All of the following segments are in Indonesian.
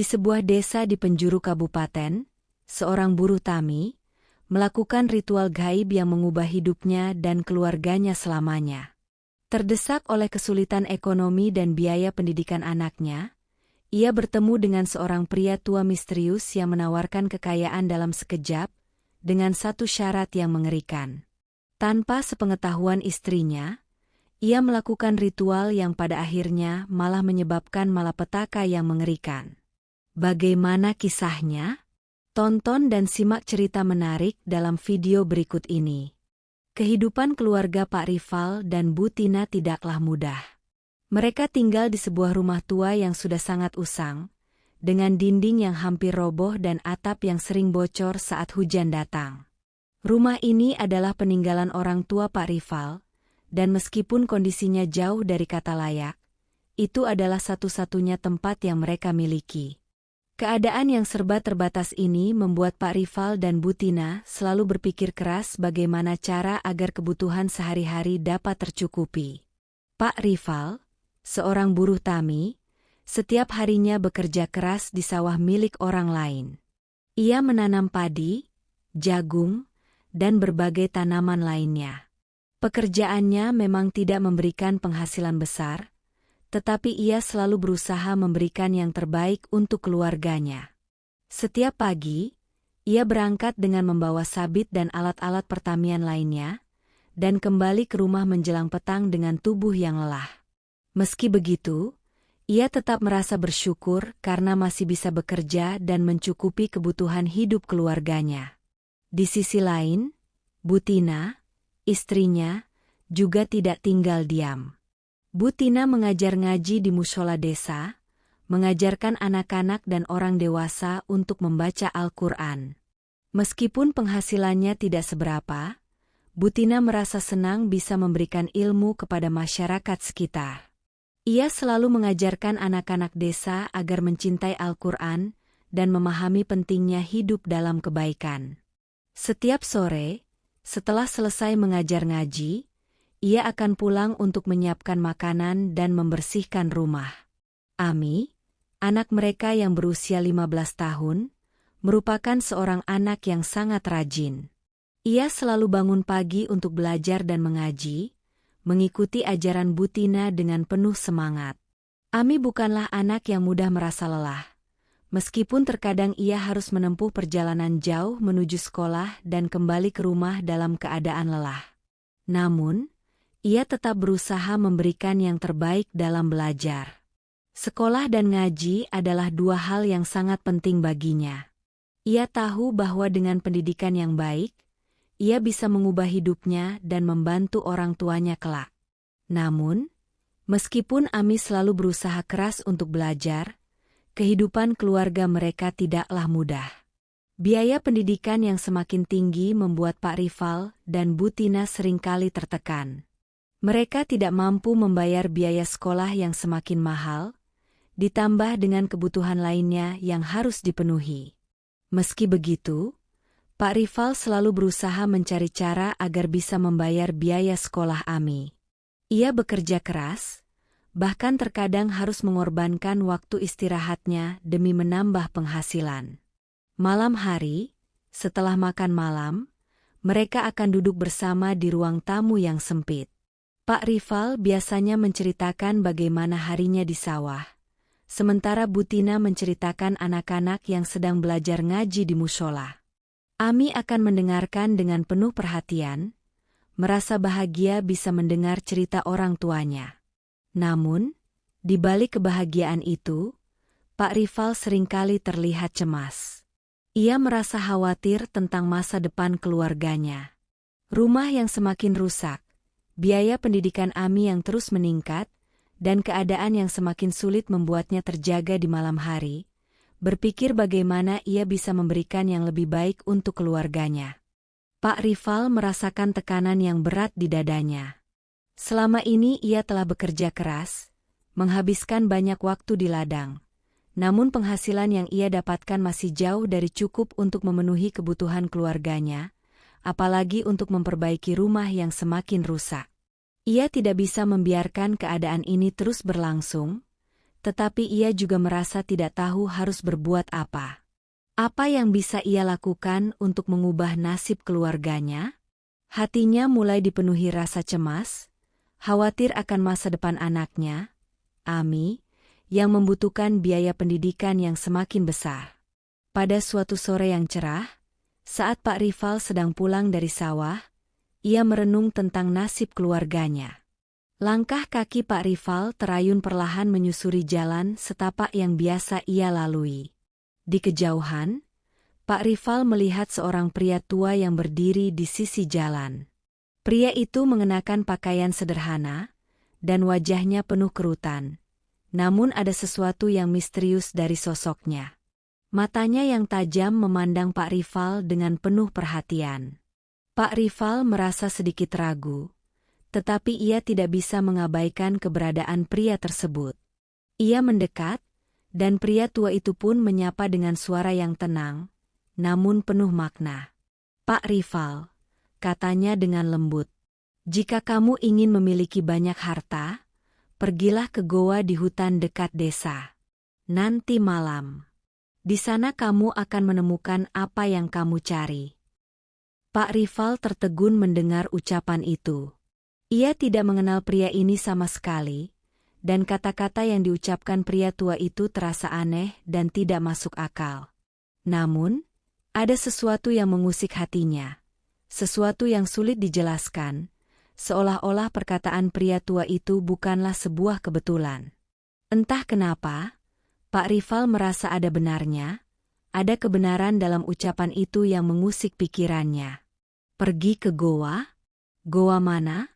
sebuah desa di penjuru kabupaten, seorang buruh tani melakukan ritual gaib yang mengubah hidupnya dan keluarganya selamanya. Terdesak oleh kesulitan ekonomi dan biaya pendidikan anaknya, ia bertemu dengan seorang pria tua misterius yang menawarkan kekayaan dalam sekejap, dengan satu syarat yang mengerikan. Tanpa sepengetahuan istrinya, ia melakukan ritual yang pada akhirnya malah menyebabkan malapetaka yang mengerikan. Bagaimana kisahnya? Tonton dan simak cerita menarik dalam video berikut ini. Kehidupan keluarga Pak Rival dan Bu Tina tidaklah mudah. Mereka tinggal di sebuah rumah tua yang sudah sangat usang, dengan dinding yang hampir roboh dan atap yang sering bocor saat hujan datang. Rumah ini adalah peninggalan orang tua Pak Rival, dan meskipun kondisinya jauh dari kata layak, itu adalah satu-satunya tempat yang mereka miliki. Keadaan yang serba terbatas ini membuat Pak Rival dan Bu Tina selalu berpikir keras bagaimana cara agar kebutuhan sehari-hari dapat tercukupi. Pak Rival, seorang buruh tani, setiap harinya bekerja keras di sawah milik orang lain. Ia menanam padi, jagung, dan berbagai tanaman lainnya. Pekerjaannya memang tidak memberikan penghasilan besar, tetapi ia selalu berusaha memberikan yang terbaik untuk keluarganya. Setiap pagi, ia berangkat dengan membawa sabit dan alat-alat pertanian lainnya, dan kembali ke rumah menjelang petang dengan tubuh yang lelah. Meski begitu, ia tetap merasa bersyukur karena masih bisa bekerja dan mencukupi kebutuhan hidup keluarganya. Di sisi lain, Bu Tina, istrinya, juga tidak tinggal diam. Bu Tina mengajar ngaji di mushola desa, mengajarkan anak-anak dan orang dewasa untuk membaca Al-Quran. Meskipun penghasilannya tidak seberapa, Bu Tina merasa senang bisa memberikan ilmu kepada masyarakat sekitar. Ia selalu mengajarkan anak-anak desa agar mencintai Al-Quran dan memahami pentingnya hidup dalam kebaikan. Setiap sore, setelah selesai mengajar ngaji, ia akan pulang untuk menyiapkan makanan dan membersihkan rumah. Ami, anak mereka yang berusia 15 tahun, merupakan seorang anak yang sangat rajin. Ia selalu bangun pagi untuk belajar dan mengaji, mengikuti ajaran Bu Tina dengan penuh semangat. Ami bukanlah anak yang mudah merasa lelah. Meskipun terkadang ia harus menempuh perjalanan jauh menuju sekolah dan kembali ke rumah dalam keadaan lelah. Namun, ia tetap berusaha memberikan yang terbaik dalam belajar. Sekolah dan ngaji adalah dua hal yang sangat penting baginya. Ia tahu bahwa dengan pendidikan yang baik, ia bisa mengubah hidupnya dan membantu orang tuanya kelak. Namun, meskipun Ami selalu berusaha keras untuk belajar, kehidupan keluarga mereka tidaklah mudah. Biaya pendidikan yang semakin tinggi membuat Pak Rival dan Bu Tina seringkali tertekan. Mereka tidak mampu membayar biaya sekolah yang semakin mahal, ditambah dengan kebutuhan lainnya yang harus dipenuhi. Meski begitu, Pak Rival selalu berusaha mencari cara agar bisa membayar biaya sekolah Ami. Ia bekerja keras, bahkan terkadang harus mengorbankan waktu istirahatnya demi menambah penghasilan. Malam hari, setelah makan malam, mereka akan duduk bersama di ruang tamu yang sempit. Pak Rival biasanya menceritakan bagaimana harinya di sawah, sementara Bu Tina menceritakan anak-anak yang sedang belajar ngaji di mushola. Ami akan mendengarkan dengan penuh perhatian, merasa bahagia bisa mendengar cerita orang tuanya. Namun, di balik kebahagiaan itu, Pak Rival seringkali terlihat cemas. Ia merasa khawatir tentang masa depan keluarganya. Rumah yang semakin rusak, biaya pendidikan Ami yang terus meningkat, dan keadaan yang semakin sulit membuatnya terjaga di malam hari, berpikir bagaimana ia bisa memberikan yang lebih baik untuk keluarganya. Pak Rival merasakan tekanan yang berat di dadanya. Selama ini ia telah bekerja keras, menghabiskan banyak waktu di ladang. Namun penghasilan yang ia dapatkan masih jauh dari cukup untuk memenuhi kebutuhan keluarganya, apalagi untuk memperbaiki rumah yang semakin rusak. Ia tidak bisa membiarkan keadaan ini terus berlangsung, tetapi ia juga merasa tidak tahu harus berbuat apa. Apa yang bisa ia lakukan untuk mengubah nasib keluarganya? Hatinya mulai dipenuhi rasa cemas, khawatir akan masa depan anaknya, Ami, yang membutuhkan biaya pendidikan yang semakin besar. Pada suatu sore yang cerah, saat Pak Rival sedang pulang dari sawah, ia merenung tentang nasib keluarganya. Langkah kaki Pak Rival terayun perlahan menyusuri jalan setapak yang biasa ia lalui. Di kejauhan, Pak Rival melihat seorang pria tua yang berdiri di sisi jalan. Pria itu mengenakan pakaian sederhana, dan wajahnya penuh kerutan. Namun ada sesuatu yang misterius dari sosoknya. Matanya yang tajam memandang Pak Rival dengan penuh perhatian. Pak Rival merasa sedikit ragu, tetapi ia tidak bisa mengabaikan keberadaan pria tersebut. Ia mendekat, dan pria tua itu pun menyapa dengan suara yang tenang, namun penuh makna. "Pak Rival," katanya dengan lembut, "jika kamu ingin memiliki banyak harta, pergilah ke goa di hutan dekat desa. Nanti malam. Di sana kamu akan menemukan apa yang kamu cari." Pak Rival tertegun mendengar ucapan itu. Ia tidak mengenal pria ini sama sekali, dan kata-kata yang diucapkan pria tua itu terasa aneh dan tidak masuk akal. Namun, ada sesuatu yang mengusik hatinya, sesuatu yang sulit dijelaskan, seolah-olah perkataan pria tua itu bukanlah sebuah kebetulan. Entah kenapa, Pak Rival merasa ada benarnya, ada kebenaran dalam ucapan itu yang mengusik pikirannya. "Pergi ke goa? Goa mana?"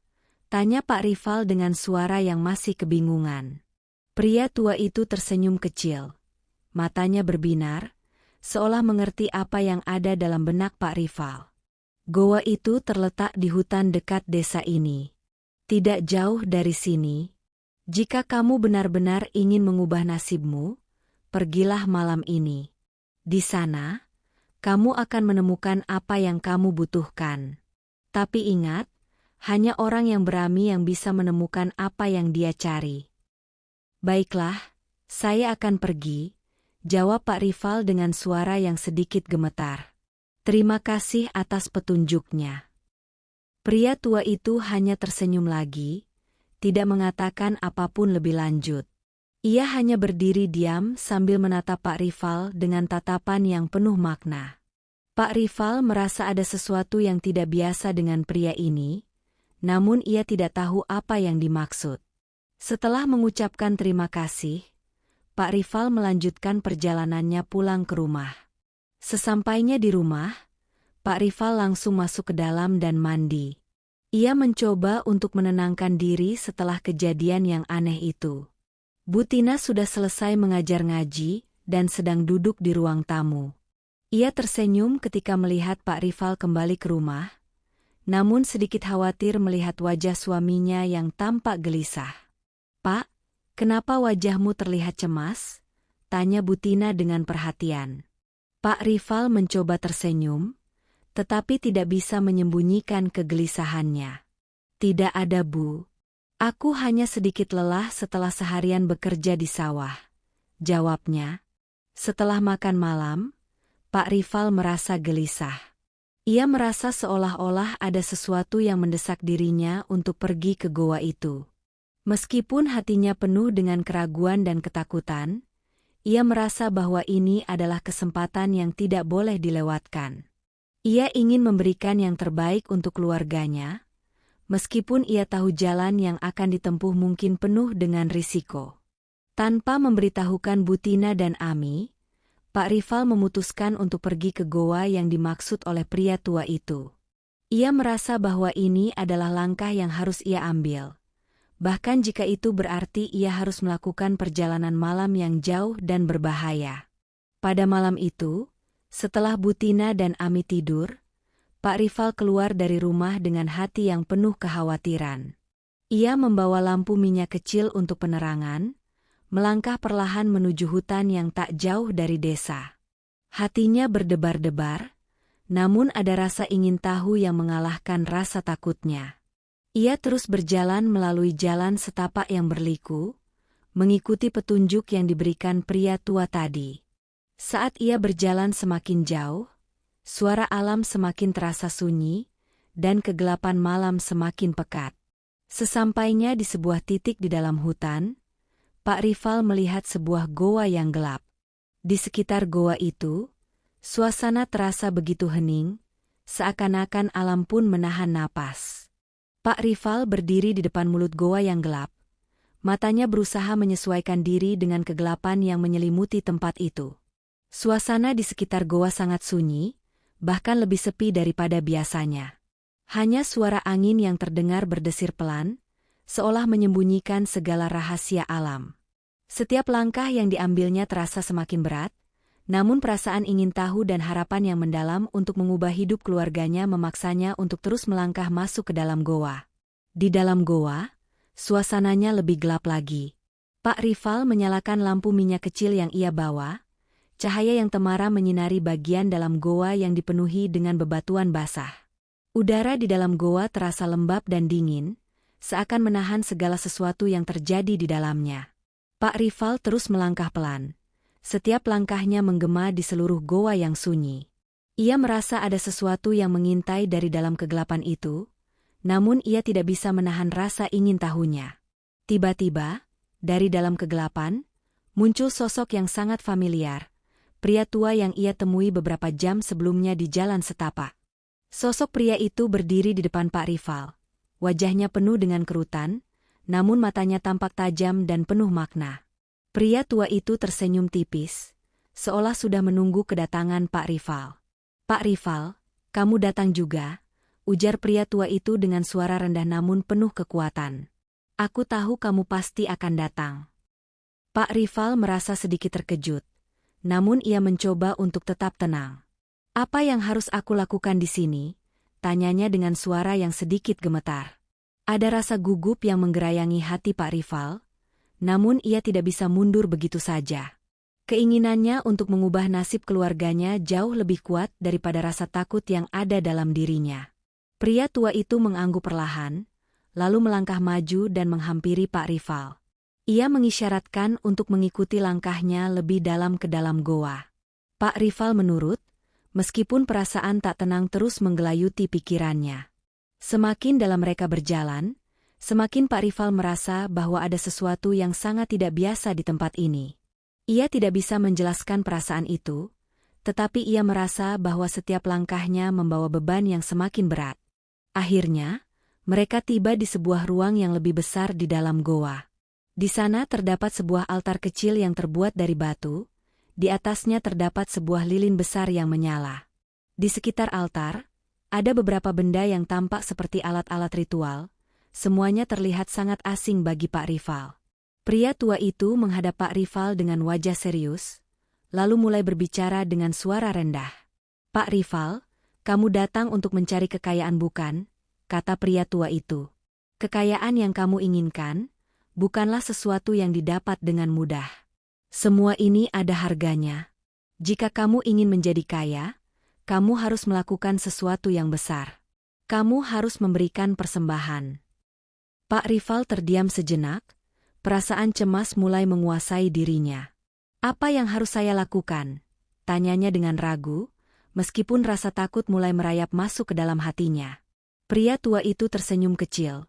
tanya Pak Rival dengan suara yang masih kebingungan. Pria tua itu tersenyum kecil. Matanya berbinar, seolah mengerti apa yang ada dalam benak Pak Rival. "Goa itu terletak di hutan dekat desa ini. Tidak jauh dari sini. Jika kamu benar-benar ingin mengubah nasibmu, pergilah malam ini. Di sana, kamu akan menemukan apa yang kamu butuhkan. Tapi ingat, hanya orang yang berani yang bisa menemukan apa yang dia cari." "Baiklah, saya akan pergi," jawab Pak Rival dengan suara yang sedikit gemetar. "Terima kasih atas petunjuknya." Pria tua itu hanya tersenyum lagi, tidak mengatakan apapun lebih lanjut. Ia hanya berdiri diam sambil menatap Pak Rival dengan tatapan yang penuh makna. Pak Rival merasa ada sesuatu yang tidak biasa dengan pria ini, namun ia tidak tahu apa yang dimaksud. Setelah mengucapkan terima kasih, Pak Rival melanjutkan perjalanannya pulang ke rumah. Sesampainya di rumah, Pak Rival langsung masuk ke dalam dan mandi. Ia mencoba untuk menenangkan diri setelah kejadian yang aneh itu. Bu Tina sudah selesai mengajar ngaji dan sedang duduk di ruang tamu. Ia tersenyum ketika melihat Pak Rival kembali ke rumah, namun sedikit khawatir melihat wajah suaminya yang tampak gelisah. "Pak, kenapa wajahmu terlihat cemas?" tanya Bu Tina dengan perhatian. Pak Rival mencoba tersenyum, tetapi tidak bisa menyembunyikan kegelisahannya. "Tidak ada, Bu. Aku hanya sedikit lelah setelah seharian bekerja di sawah," jawabnya. Setelah makan malam, Pak Rival merasa gelisah. Ia merasa seolah-olah ada sesuatu yang mendesak dirinya untuk pergi ke goa itu. Meskipun hatinya penuh dengan keraguan dan ketakutan, ia merasa bahwa ini adalah kesempatan yang tidak boleh dilewatkan. Ia ingin memberikan yang terbaik untuk keluarganya, meskipun ia tahu jalan yang akan ditempuh mungkin penuh dengan risiko. Tanpa memberitahukan Bu Tina dan Ami, Pak Rival memutuskan untuk pergi ke goa yang dimaksud oleh pria tua itu. Ia merasa bahwa ini adalah langkah yang harus ia ambil. Bahkan jika itu berarti ia harus melakukan perjalanan malam yang jauh dan berbahaya. Pada malam itu, setelah Bu Tina dan Ami tidur, Pak Rival keluar dari rumah dengan hati yang penuh kekhawatiran. Ia membawa lampu minyak kecil untuk penerangan, melangkah perlahan menuju hutan yang tak jauh dari desa. Hatinya berdebar-debar, namun ada rasa ingin tahu yang mengalahkan rasa takutnya. Ia terus berjalan melalui jalan setapak yang berliku, mengikuti petunjuk yang diberikan pria tua tadi. Saat ia berjalan semakin jauh, suara alam semakin terasa sunyi, dan kegelapan malam semakin pekat. Sesampainya di sebuah titik di dalam hutan, Pak Rival melihat sebuah goa yang gelap. Di sekitar goa itu, suasana terasa begitu hening, seakan-akan alam pun menahan napas. Pak Rival berdiri di depan mulut goa yang gelap. Matanya berusaha menyesuaikan diri dengan kegelapan yang menyelimuti tempat itu. Suasana di sekitar goa sangat sunyi, bahkan lebih sepi daripada biasanya. Hanya suara angin yang terdengar berdesir pelan, seolah menyembunyikan segala rahasia alam. Setiap langkah yang diambilnya terasa semakin berat, namun perasaan ingin tahu dan harapan yang mendalam untuk mengubah hidup keluarganya memaksanya untuk terus melangkah masuk ke dalam goa. Di dalam goa, suasananya lebih gelap lagi. Pak Rival menyalakan lampu minyak kecil yang ia bawa. Cahaya yang temara menyinari bagian dalam goa yang dipenuhi dengan bebatuan basah. Udara di dalam goa terasa lembab dan dingin, seakan menahan segala sesuatu yang terjadi di dalamnya. Pak Rival terus melangkah pelan. Setiap langkahnya menggema di seluruh goa yang sunyi. Ia merasa ada sesuatu yang mengintai dari dalam kegelapan itu, namun ia tidak bisa menahan rasa ingin tahunya. Tiba-tiba, dari dalam kegelapan, muncul sosok yang sangat familiar, pria tua yang ia temui beberapa jam sebelumnya di jalan setapak. Sosok pria itu berdiri di depan Pak Rival. Wajahnya penuh dengan kerutan, namun matanya tampak tajam dan penuh makna. Pria tua itu tersenyum tipis, seolah sudah menunggu kedatangan Pak Rival. "Pak Rival, kamu datang juga," ujar pria tua itu dengan suara rendah namun penuh kekuatan. "Aku tahu kamu pasti akan datang." Pak Rival merasa sedikit terkejut, namun ia mencoba untuk tetap tenang. "Apa yang harus aku lakukan di sini?" tanyanya dengan suara yang sedikit gemetar. Ada rasa gugup yang menggerayangi hati Pak Rival, namun ia tidak bisa mundur begitu saja. Keinginannya untuk mengubah nasib keluarganya jauh lebih kuat daripada rasa takut yang ada dalam dirinya. Pria tua itu mengangguk perlahan, lalu melangkah maju dan menghampiri Pak Rival. Ia mengisyaratkan untuk mengikuti langkahnya lebih dalam ke dalam goa. Pak Rival menurut, meskipun perasaan tak tenang terus menggelayuti pikirannya. Semakin dalam mereka berjalan, semakin Pak Rival merasa bahwa ada sesuatu yang sangat tidak biasa di tempat ini. Ia tidak bisa menjelaskan perasaan itu, tetapi ia merasa bahwa setiap langkahnya membawa beban yang semakin berat. Akhirnya, mereka tiba di sebuah ruang yang lebih besar di dalam goa. Di sana terdapat sebuah altar kecil yang terbuat dari batu, di atasnya terdapat sebuah lilin besar yang menyala. Di sekitar altar, ada beberapa benda yang tampak seperti alat-alat ritual, semuanya terlihat sangat asing bagi Pak Rival. Pria tua itu menghadap Pak Rival dengan wajah serius, lalu mulai berbicara dengan suara rendah. "Pak Rival, kamu datang untuk mencari kekayaan bukan?" kata pria tua itu. "Kekayaan yang kamu inginkan, bukanlah sesuatu yang didapat dengan mudah. Semua ini ada harganya. Jika kamu ingin menjadi kaya, kamu harus melakukan sesuatu yang besar. Kamu harus memberikan persembahan." Pak Rival terdiam sejenak, perasaan cemas mulai menguasai dirinya. "Apa yang harus saya lakukan?" tanyanya dengan ragu, meskipun rasa takut mulai merayap masuk ke dalam hatinya. Pria tua itu tersenyum kecil,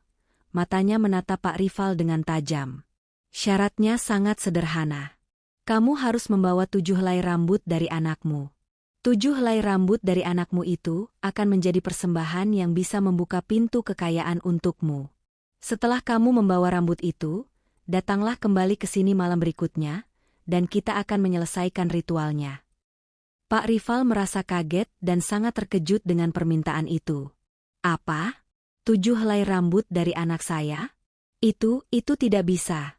matanya menatap Pak Rival dengan tajam. "Syaratnya sangat sederhana. Kamu harus membawa 7 helai rambut dari anakmu. 7 helai rambut dari anakmu itu akan menjadi persembahan yang bisa membuka pintu kekayaan untukmu. Setelah kamu membawa rambut itu, datanglah kembali ke sini malam berikutnya, dan kita akan menyelesaikan ritualnya." Pak Rival merasa kaget dan sangat terkejut dengan permintaan itu. "Apa? 7 helai rambut dari anak saya? Itu tidak bisa,"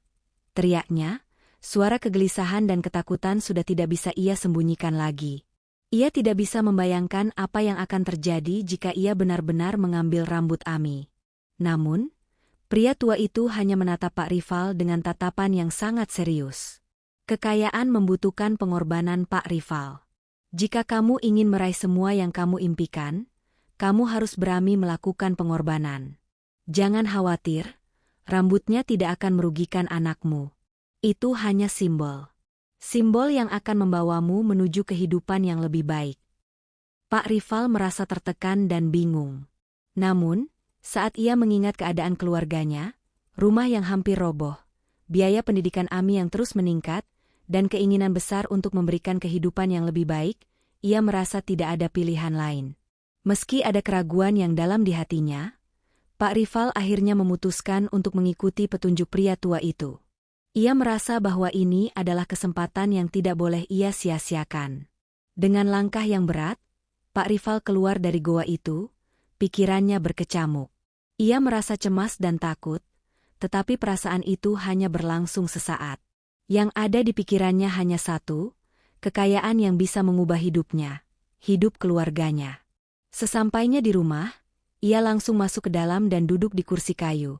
teriaknya. Suara kegelisahan dan ketakutan sudah tidak bisa ia sembunyikan lagi. Ia tidak bisa membayangkan apa yang akan terjadi jika ia benar-benar mengambil rambut Ami. Namun, pria tua itu hanya menatap Pak Rival dengan tatapan yang sangat serius. "Kekayaan membutuhkan pengorbanan, Pak Rival. Jika kamu ingin meraih semua yang kamu impikan, kamu harus berani melakukan pengorbanan. Jangan khawatir, rambutnya tidak akan merugikan anakmu. Itu hanya simbol. Simbol yang akan membawamu menuju kehidupan yang lebih baik. Pak Rival merasa tertekan dan bingung. Namun, saat ia mengingat keadaan keluarganya, rumah yang hampir roboh, biaya pendidikan Ami yang terus meningkat, dan keinginan besar untuk memberikan kehidupan yang lebih baik, ia merasa tidak ada pilihan lain. Meski ada keraguan yang dalam di hatinya, Pak Rival akhirnya memutuskan untuk mengikuti petunjuk pria tua itu. Ia merasa bahwa ini adalah kesempatan yang tidak boleh ia sia-siakan. Dengan langkah yang berat, Pak Rival keluar dari goa itu, pikirannya berkecamuk. Ia merasa cemas dan takut, tetapi perasaan itu hanya berlangsung sesaat. Yang ada di pikirannya hanya satu, kekayaan yang bisa mengubah hidupnya, hidup keluarganya. Sesampainya di rumah, ia langsung masuk ke dalam dan duduk di kursi kayu,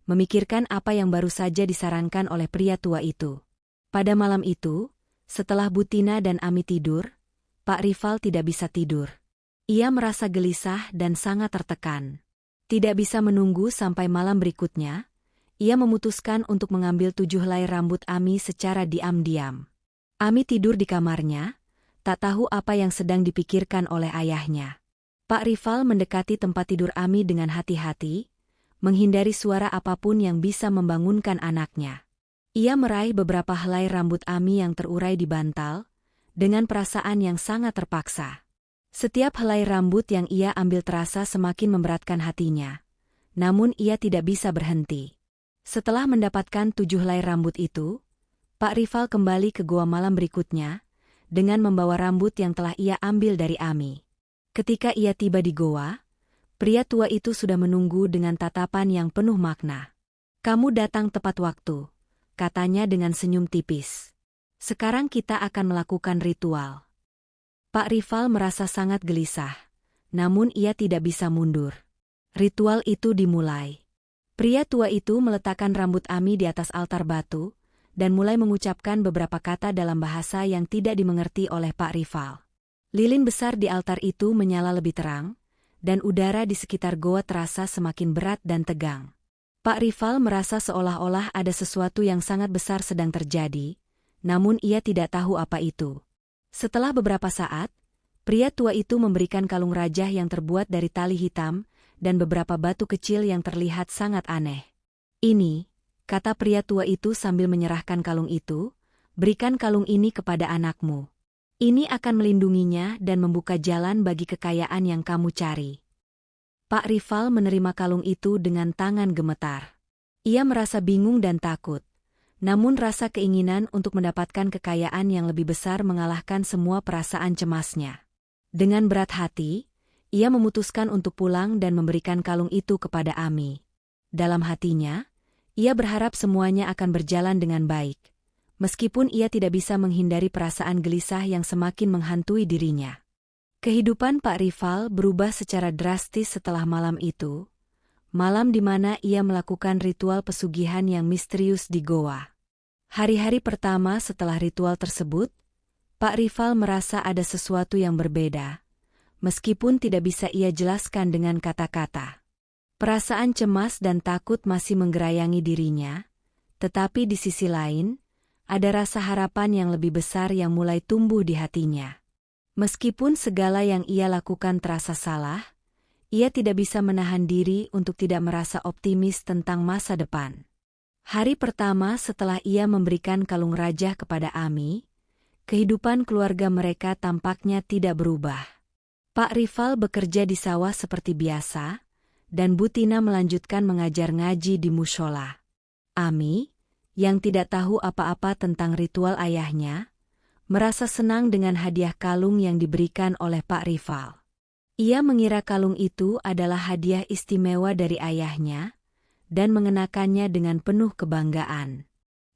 memikirkan apa yang baru saja disarankan oleh pria tua itu. Pada malam itu, setelah Butina dan Ami tidur, Pak Rival tidak bisa tidur. Ia merasa gelisah dan sangat tertekan. Tidak bisa menunggu sampai malam berikutnya, ia memutuskan untuk mengambil 7 helai rambut Ami secara diam-diam. Ami tidur di kamarnya, tak tahu apa yang sedang dipikirkan oleh ayahnya. Pak Rival mendekati tempat tidur Ami dengan hati-hati, menghindari suara apapun yang bisa membangunkan anaknya. Ia meraih beberapa helai rambut Ami yang terurai di bantal, dengan perasaan yang sangat terpaksa. Setiap helai rambut yang ia ambil terasa semakin memberatkan hatinya. Namun ia tidak bisa berhenti. Setelah mendapatkan 7 helai rambut itu, Pak Rival kembali ke goa malam berikutnya, dengan membawa rambut yang telah ia ambil dari Ami. Ketika ia tiba di goa, pria tua itu sudah menunggu dengan tatapan yang penuh makna. "Kamu datang tepat waktu," katanya dengan senyum tipis. "Sekarang kita akan melakukan ritual." Pak Rival merasa sangat gelisah, namun ia tidak bisa mundur. Ritual itu dimulai. Pria tua itu meletakkan rambut Ami di atas altar batu, dan mulai mengucapkan beberapa kata dalam bahasa yang tidak dimengerti oleh Pak Rival. Lilin besar di altar itu menyala lebih terang, dan udara di sekitar goa terasa semakin berat dan tegang. Pak Rival merasa seolah-olah ada sesuatu yang sangat besar sedang terjadi, namun ia tidak tahu apa itu. Setelah beberapa saat, pria tua itu memberikan kalung raja yang terbuat dari tali hitam dan beberapa batu kecil yang terlihat sangat aneh. "Ini," kata pria tua itu sambil menyerahkan kalung itu, "berikan kalung ini kepada anakmu. Ini akan melindunginya dan membuka jalan bagi kekayaan yang kamu cari." Pak Rival menerima kalung itu dengan tangan gemetar. Ia merasa bingung dan takut, namun rasa keinginan untuk mendapatkan kekayaan yang lebih besar mengalahkan semua perasaan cemasnya. Dengan berat hati, ia memutuskan untuk pulang dan memberikan kalung itu kepada Ami. Dalam hatinya, ia berharap semuanya akan berjalan dengan baik, meskipun ia tidak bisa menghindari perasaan gelisah yang semakin menghantui dirinya. Kehidupan Pak Rival berubah secara drastis setelah malam itu, malam di mana ia melakukan ritual pesugihan yang misterius di goa. Hari-hari pertama setelah ritual tersebut, Pak Rival merasa ada sesuatu yang berbeda, meskipun tidak bisa ia jelaskan dengan kata-kata. Perasaan cemas dan takut masih menggerayangi dirinya, tetapi di sisi lain, ada rasa harapan yang lebih besar yang mulai tumbuh di hatinya. Meskipun segala yang ia lakukan terasa salah, ia tidak bisa menahan diri untuk tidak merasa optimis tentang masa depan. Hari pertama setelah ia memberikan kalung raja kepada Ami, kehidupan keluarga mereka tampaknya tidak berubah. Pak Rival bekerja di sawah seperti biasa, dan Butina melanjutkan mengajar ngaji di mushola. Ami, yang tidak tahu apa-apa tentang ritual ayahnya, merasa senang dengan hadiah kalung yang diberikan oleh Pak Rival. Ia mengira kalung itu adalah hadiah istimewa dari ayahnya, dan mengenakannya dengan penuh kebanggaan.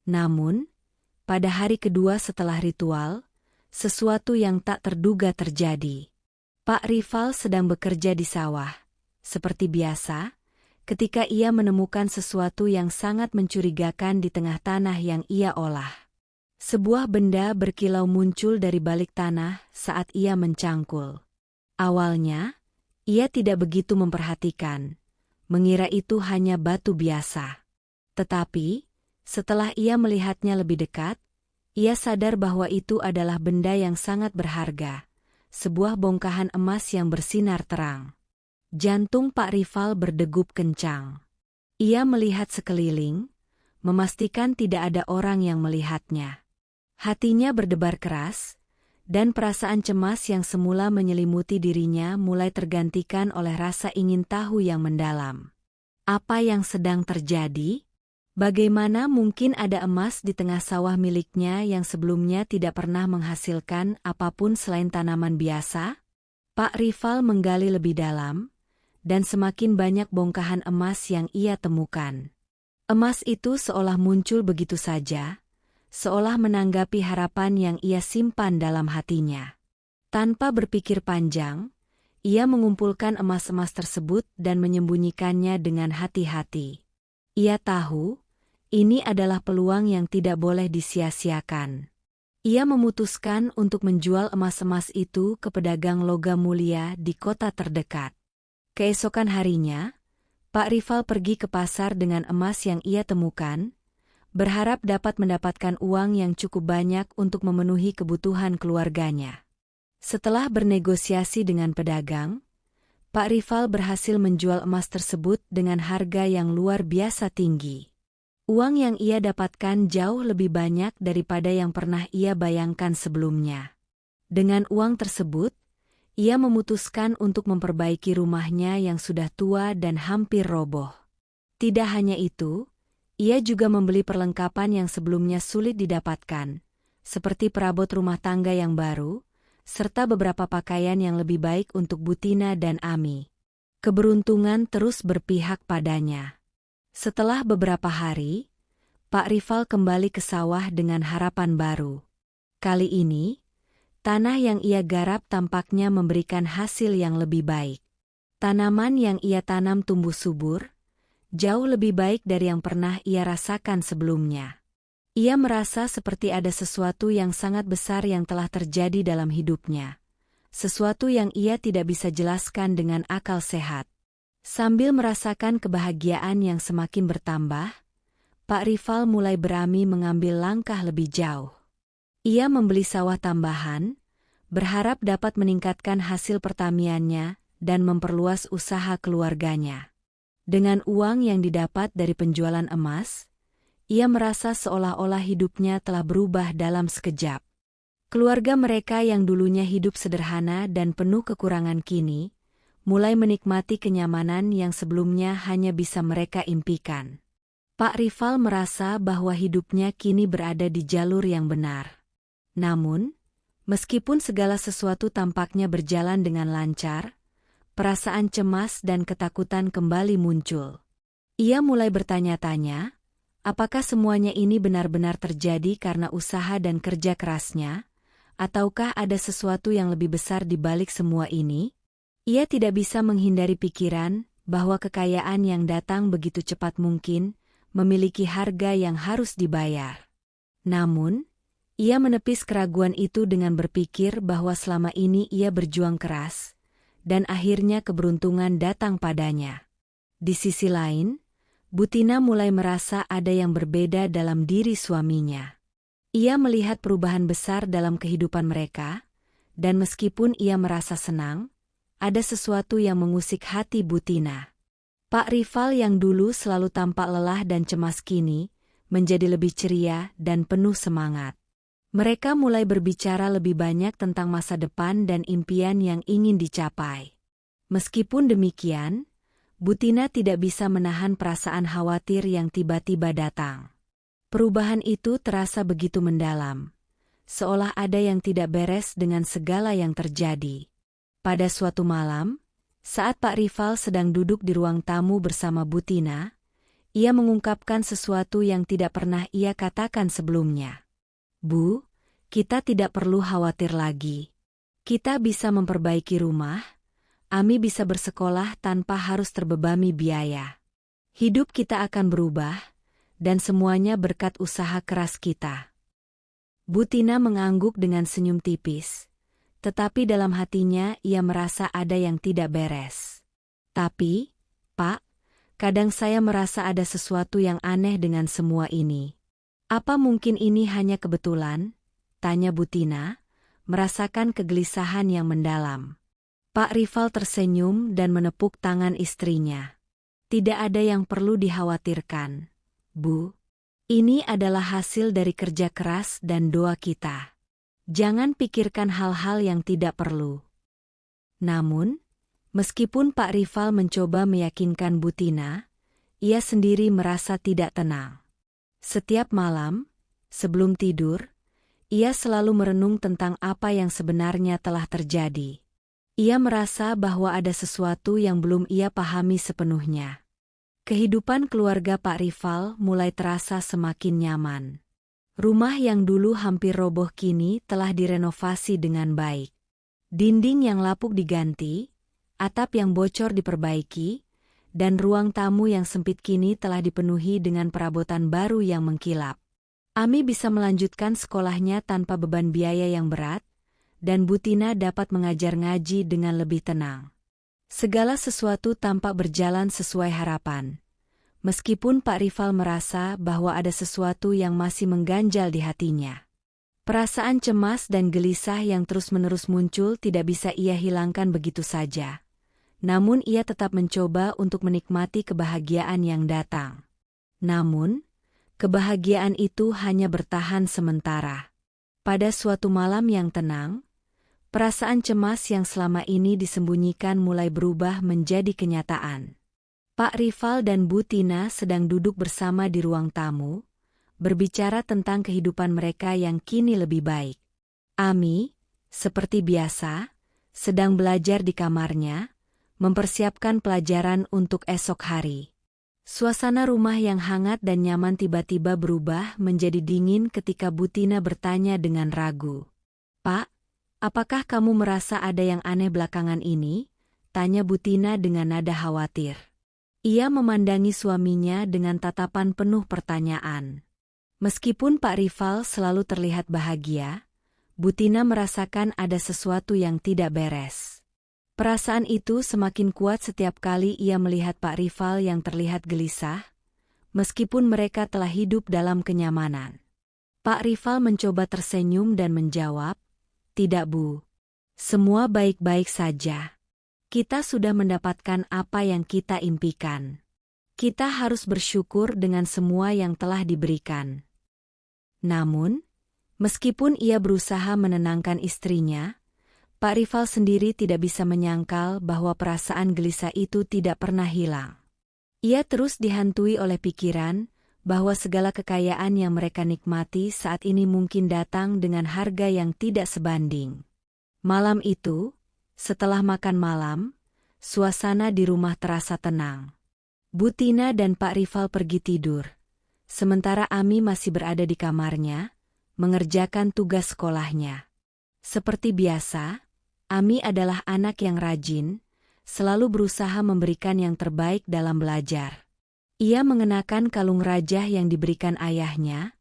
Namun, pada hari kedua setelah ritual, sesuatu yang tak terduga terjadi. Pak Rival sedang bekerja di sawah. Seperti biasa, ketika ia menemukan sesuatu yang sangat mencurigakan di tengah tanah yang ia olah. Sebuah benda berkilau muncul dari balik tanah saat ia mencangkul. Awalnya, ia tidak begitu memperhatikan, mengira itu hanya batu biasa. Tetapi, Setelah ia melihatnya lebih dekat, ia sadar bahwa itu adalah benda yang sangat berharga, sebuah bongkahan emas yang bersinar terang. Jantung Pak Rival berdegup kencang. Ia melihat sekeliling, memastikan tidak ada orang yang melihatnya. Hatinya berdebar keras, dan perasaan cemas yang semula menyelimuti dirinya mulai tergantikan oleh rasa ingin tahu yang mendalam. Apa yang sedang terjadi? Bagaimana mungkin ada emas di tengah sawah miliknya yang sebelumnya tidak pernah menghasilkan apapun selain tanaman biasa? Pak Rival menggali lebih dalam, dan semakin banyak bongkahan emas yang ia temukan. Emas itu seolah muncul begitu saja, seolah menanggapi harapan yang ia simpan dalam hatinya. Tanpa berpikir panjang, ia mengumpulkan emas-emas tersebut dan menyembunyikannya dengan hati-hati. Ia tahu, ini adalah peluang yang tidak boleh disia-siakan. Ia memutuskan untuk menjual emas-emas itu ke pedagang logam mulia di kota terdekat. Keesokan harinya, Pak Rival pergi ke pasar dengan emas yang ia temukan, berharap dapat mendapatkan uang yang cukup banyak untuk memenuhi kebutuhan keluarganya. Setelah bernegosiasi dengan pedagang, Pak Rival berhasil menjual emas tersebut dengan harga yang luar biasa tinggi. Uang yang ia dapatkan jauh lebih banyak daripada yang pernah ia bayangkan sebelumnya. Dengan uang tersebut, ia memutuskan untuk memperbaiki rumahnya yang sudah tua dan hampir roboh. Tidak hanya itu, ia juga membeli perlengkapan yang sebelumnya sulit didapatkan, seperti perabot rumah tangga yang baru, serta beberapa pakaian yang lebih baik untuk Butina dan Ami. Keberuntungan terus berpihak padanya. Setelah beberapa hari, Pak Rival kembali ke sawah dengan harapan baru. Kali ini, tanah yang ia garap tampaknya memberikan hasil yang lebih baik. Tanaman yang ia tanam tumbuh subur, jauh lebih baik dari yang pernah ia rasakan sebelumnya. Ia merasa seperti ada sesuatu yang sangat besar yang telah terjadi dalam hidupnya. Sesuatu yang ia tidak bisa jelaskan dengan akal sehat. Sambil merasakan kebahagiaan yang semakin bertambah, Pak Rival mulai berani mengambil langkah lebih jauh. Ia membeli sawah tambahan, berharap dapat meningkatkan hasil pertaniannya dan memperluas usaha keluarganya. Dengan uang yang didapat dari penjualan emas, ia merasa seolah-olah hidupnya telah berubah dalam sekejap. Keluarga mereka yang dulunya hidup sederhana dan penuh kekurangan kini, mulai menikmati kenyamanan yang sebelumnya hanya bisa mereka impikan. Pak Rival merasa bahwa hidupnya kini berada di jalur yang benar. Namun, meskipun segala sesuatu tampaknya berjalan dengan lancar, perasaan cemas dan ketakutan kembali muncul. Ia mulai bertanya-tanya, apakah semuanya ini benar-benar terjadi karena usaha dan kerja kerasnya, ataukah ada sesuatu yang lebih besar di balik semua ini? Ia tidak bisa menghindari pikiran bahwa kekayaan yang datang begitu cepat mungkin memiliki harga yang harus dibayar. Namun, ia menepis keraguan itu dengan berpikir bahwa selama ini ia berjuang keras, dan akhirnya keberuntungan datang padanya. Di sisi lain, Butina mulai merasa ada yang berbeda dalam diri suaminya. Ia melihat perubahan besar dalam kehidupan mereka, dan meskipun ia merasa senang, ada sesuatu yang mengusik hati Butina. Pak Rival yang dulu selalu tampak lelah dan cemas kini, menjadi lebih ceria dan penuh semangat. Mereka mulai berbicara lebih banyak tentang masa depan dan impian yang ingin dicapai. Meskipun demikian, Butina tidak bisa menahan perasaan khawatir yang tiba-tiba datang. Perubahan itu terasa begitu mendalam, seolah ada yang tidak beres dengan segala yang terjadi. Pada suatu malam, saat Pak Rival sedang duduk di ruang tamu bersama Butina, ia mengungkapkan sesuatu yang tidak pernah ia katakan sebelumnya. Bu, kita tidak perlu khawatir lagi. Kita bisa memperbaiki rumah, Ami bisa bersekolah tanpa harus terbebani biaya. Hidup kita akan berubah, dan semuanya berkat usaha keras kita. Butina mengangguk dengan senyum tipis, tetapi dalam hatinya ia merasa ada yang tidak beres. Tapi, Pak, kadang saya merasa ada sesuatu yang aneh dengan semua ini. Apa mungkin ini hanya kebetulan? Tanya Butina, merasakan kegelisahan yang mendalam. Pak Rival tersenyum dan menepuk tangan istrinya. Tidak ada yang perlu dikhawatirkan, Bu. Ini adalah hasil dari kerja keras dan doa kita. Jangan pikirkan hal-hal yang tidak perlu. Namun, meskipun Pak Rival mencoba meyakinkan Butina, ia sendiri merasa tidak tenang. Setiap malam, sebelum tidur, ia selalu merenung tentang apa yang sebenarnya telah terjadi. Ia merasa bahwa ada sesuatu yang belum ia pahami sepenuhnya. Kehidupan keluarga Pak Rival mulai terasa semakin nyaman. Rumah yang dulu hampir roboh kini telah direnovasi dengan baik. Dinding yang lapuk diganti, atap yang bocor diperbaiki, dan ruang tamu yang sempit kini telah dipenuhi dengan perabotan baru yang mengkilap. Ami bisa melanjutkan sekolahnya tanpa beban biaya yang berat, dan Butina dapat mengajar ngaji dengan lebih tenang. Segala sesuatu tampak berjalan sesuai harapan. Meskipun Pak Rival merasa bahwa ada sesuatu yang masih mengganjal di hatinya. Perasaan cemas dan gelisah yang terus-menerus muncul tidak bisa ia hilangkan begitu saja. Namun ia tetap mencoba untuk menikmati kebahagiaan yang datang. Namun, kebahagiaan itu hanya bertahan sementara. Pada suatu malam yang tenang, perasaan cemas yang selama ini disembunyikan mulai berubah menjadi kenyataan. Pak Rival dan Butina sedang duduk bersama di ruang tamu, berbicara tentang kehidupan mereka yang kini lebih baik. Ami, seperti biasa, sedang belajar di kamarnya, mempersiapkan pelajaran untuk esok hari. Suasana rumah yang hangat dan nyaman tiba-tiba berubah menjadi dingin ketika Butina bertanya dengan ragu. "Pak, apakah kamu merasa ada yang aneh belakangan ini?" tanya Butina dengan nada khawatir. Ia memandangi suaminya dengan tatapan penuh pertanyaan. Meskipun Pak Rival selalu terlihat bahagia, Butina merasakan ada sesuatu yang tidak beres. Perasaan itu semakin kuat setiap kali ia melihat Pak Rival yang terlihat gelisah, meskipun mereka telah hidup dalam kenyamanan. Pak Rival mencoba tersenyum dan menjawab, "Tidak, Bu. Semua baik-baik saja. Kita sudah mendapatkan apa yang kita impikan. Kita harus bersyukur dengan semua yang telah diberikan." Namun, meskipun ia berusaha menenangkan istrinya, Pak Rival sendiri tidak bisa menyangkal bahwa perasaan gelisah itu tidak pernah hilang. Ia terus dihantui oleh pikiran bahwa segala kekayaan yang mereka nikmati saat ini mungkin datang dengan harga yang tidak sebanding. Malam itu, setelah makan malam, suasana di rumah terasa tenang. Butina dan Pak Rival pergi tidur, sementara Ami masih berada di kamarnya, mengerjakan tugas sekolahnya. Seperti biasa, Ami adalah anak yang rajin, selalu berusaha memberikan yang terbaik dalam belajar. Ia mengenakan kalung rajah yang diberikan ayahnya,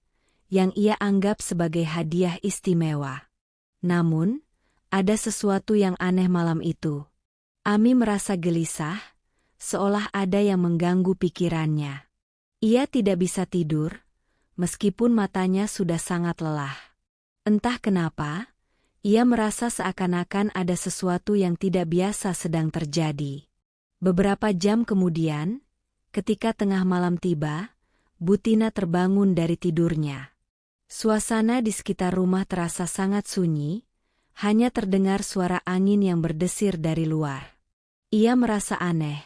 yang ia anggap sebagai hadiah istimewa. Namun, ada sesuatu yang aneh malam itu. Ami merasa gelisah, seolah ada yang mengganggu pikirannya. Ia tidak bisa tidur, meskipun matanya sudah sangat lelah. Entah kenapa, ia merasa seakan-akan ada sesuatu yang tidak biasa sedang terjadi. Beberapa jam kemudian, ketika tengah malam tiba, Butina terbangun dari tidurnya. Suasana di sekitar rumah terasa sangat sunyi, hanya terdengar suara angin yang berdesir dari luar. Ia merasa aneh,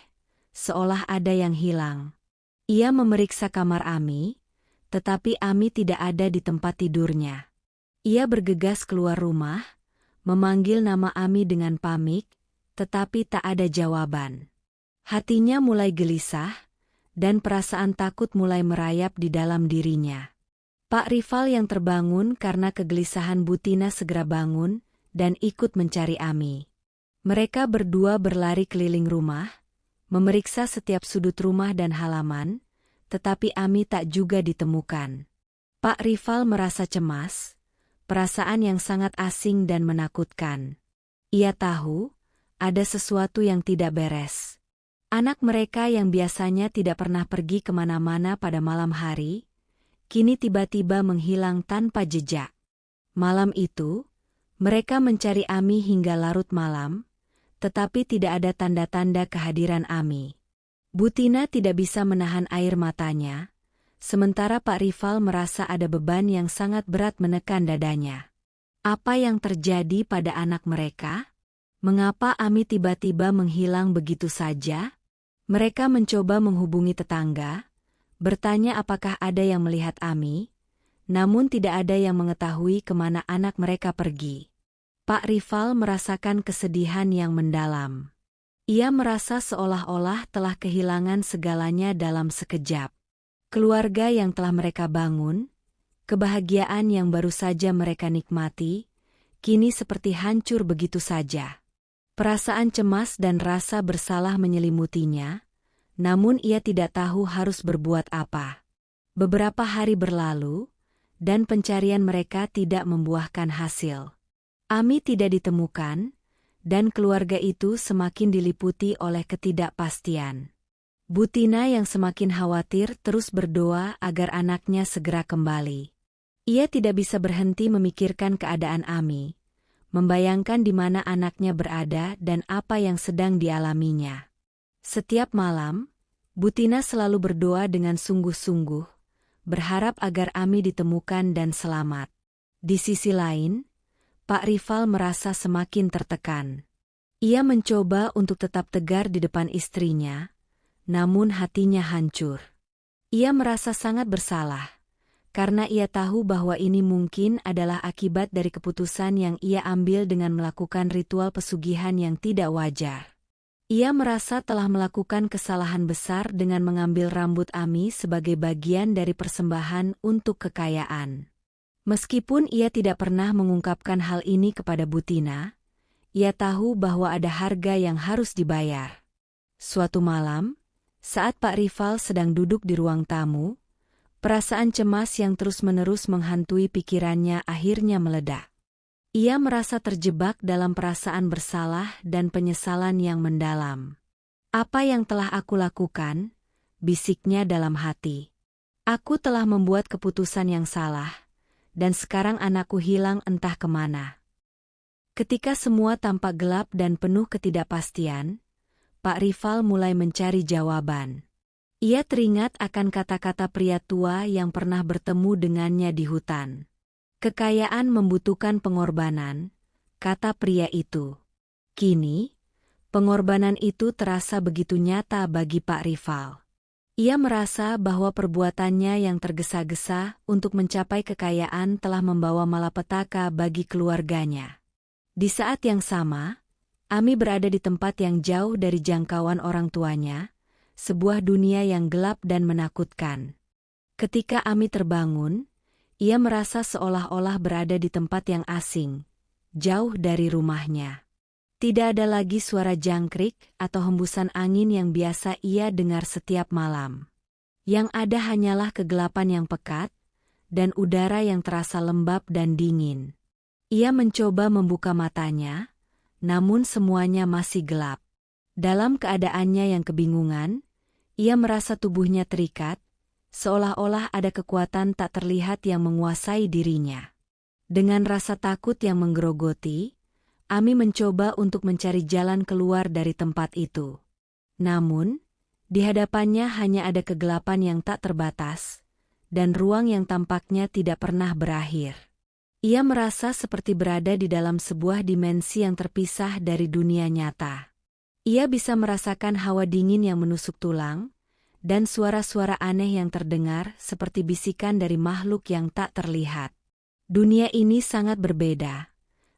seolah ada yang hilang. Ia memeriksa kamar Ami, tetapi Ami tidak ada di tempat tidurnya. Ia bergegas keluar rumah, memanggil nama Ami dengan pamit, tetapi tak ada jawaban. Hatinya mulai gelisah, dan perasaan takut mulai merayap di dalam dirinya. Pak Rival yang terbangun karena kegelisahan Butina segera bangun dan ikut mencari Ami. Mereka berdua berlari keliling rumah, memeriksa setiap sudut rumah dan halaman, tetapi Ami tak juga ditemukan. Pak Rival merasa cemas, perasaan yang sangat asing dan menakutkan. Ia tahu, ada sesuatu yang tidak beres. Anak mereka yang biasanya tidak pernah pergi kemana-mana pada malam hari, kini tiba-tiba menghilang tanpa jejak. Malam itu, mereka mencari Ami hingga larut malam, tetapi tidak ada tanda-tanda kehadiran Ami. Butina tidak bisa menahan air matanya, sementara Pak Rival merasa ada beban yang sangat berat menekan dadanya. Apa yang terjadi pada anak mereka? Mengapa Ami tiba-tiba menghilang begitu saja? Mereka mencoba menghubungi tetangga, bertanya apakah ada yang melihat Ami, namun tidak ada yang mengetahui kemana anak mereka pergi. Pak Rival merasakan kesedihan yang mendalam. Ia merasa seolah-olah telah kehilangan segalanya dalam sekejap. Keluarga yang telah mereka bangun, kebahagiaan yang baru saja mereka nikmati, kini seperti hancur begitu saja. Perasaan cemas dan rasa bersalah menyelimutinya, namun ia tidak tahu harus berbuat apa. Beberapa hari berlalu, dan pencarian mereka tidak membuahkan hasil. Ami tidak ditemukan, dan keluarga itu semakin diliputi oleh ketidakpastian. Butina yang semakin khawatir terus berdoa agar anaknya segera kembali. Ia tidak bisa berhenti memikirkan keadaan Ami, membayangkan di mana anaknya berada dan apa yang sedang dialaminya. Setiap malam, Butina selalu berdoa dengan sungguh-sungguh, berharap agar Ami ditemukan dan selamat. Di sisi lain, Pak Rival merasa semakin tertekan. Ia mencoba untuk tetap tegar di depan istrinya, namun hatinya hancur. Ia merasa sangat bersalah, karena ia tahu bahwa ini mungkin adalah akibat dari keputusan yang ia ambil dengan melakukan ritual pesugihan yang tidak wajar. Ia merasa telah melakukan kesalahan besar dengan mengambil rambut Ami sebagai bagian dari persembahan untuk kekayaan. Meskipun ia tidak pernah mengungkapkan hal ini kepada Butina, ia tahu bahwa ada harga yang harus dibayar. Suatu malam, saat Pak Rival sedang duduk di ruang tamu, perasaan cemas yang terus-menerus menghantui pikirannya akhirnya meledak. Ia merasa terjebak dalam perasaan bersalah dan penyesalan yang mendalam. Apa yang telah aku lakukan? Bisiknya dalam hati. Aku telah membuat keputusan yang salah, dan sekarang anakku hilang entah kemana. Ketika semua tampak gelap dan penuh ketidakpastian, Pak Rival mulai mencari jawaban. Ia teringat akan kata-kata pria tua yang pernah bertemu dengannya di hutan. Kekayaan membutuhkan pengorbanan, kata pria itu. Kini, pengorbanan itu terasa begitu nyata bagi Pak Rival. Ia merasa bahwa perbuatannya yang tergesa-gesa untuk mencapai kekayaan telah membawa malapetaka bagi keluarganya. Di saat yang sama, Ami berada di tempat yang jauh dari jangkauan orang tuanya, sebuah dunia yang gelap dan menakutkan. Ketika Ami terbangun, ia merasa seolah-olah berada di tempat yang asing, jauh dari rumahnya. Tidak ada lagi suara jangkrik atau hembusan angin yang biasa ia dengar setiap malam. Yang ada hanyalah kegelapan yang pekat, dan udara yang terasa lembab dan dingin. Ia mencoba membuka matanya, namun semuanya masih gelap. Dalam keadaannya yang kebingungan, ia merasa tubuhnya terikat, seolah-olah ada kekuatan tak terlihat yang menguasai dirinya. Dengan rasa takut yang menggerogoti, Ami mencoba untuk mencari jalan keluar dari tempat itu. Namun, di hadapannya hanya ada kegelapan yang tak terbatas, dan ruang yang tampaknya tidak pernah berakhir. Ia merasa seperti berada di dalam sebuah dimensi yang terpisah dari dunia nyata. Ia bisa merasakan hawa dingin yang menusuk tulang, dan suara-suara aneh yang terdengar seperti bisikan dari makhluk yang tak terlihat. Dunia ini sangat berbeda.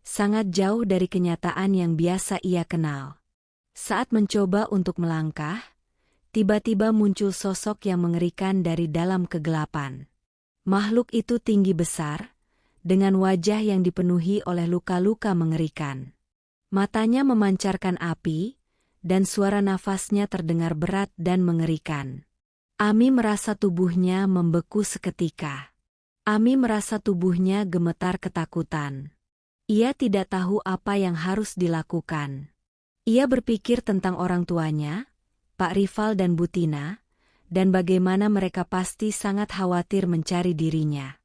Sangat jauh dari kenyataan yang biasa ia kenal. Saat mencoba untuk melangkah, tiba-tiba muncul sosok yang mengerikan dari dalam kegelapan. Makhluk itu tinggi besar, dengan wajah yang dipenuhi oleh luka-luka mengerikan. Matanya memancarkan api, dan suara nafasnya terdengar berat dan mengerikan. Ami merasa tubuhnya membeku seketika. Ami merasa tubuhnya gemetar ketakutan. Ia tidak tahu apa yang harus dilakukan. Ia berpikir tentang orang tuanya, Pak Rival dan Butina, dan bagaimana mereka pasti sangat khawatir mencari dirinya.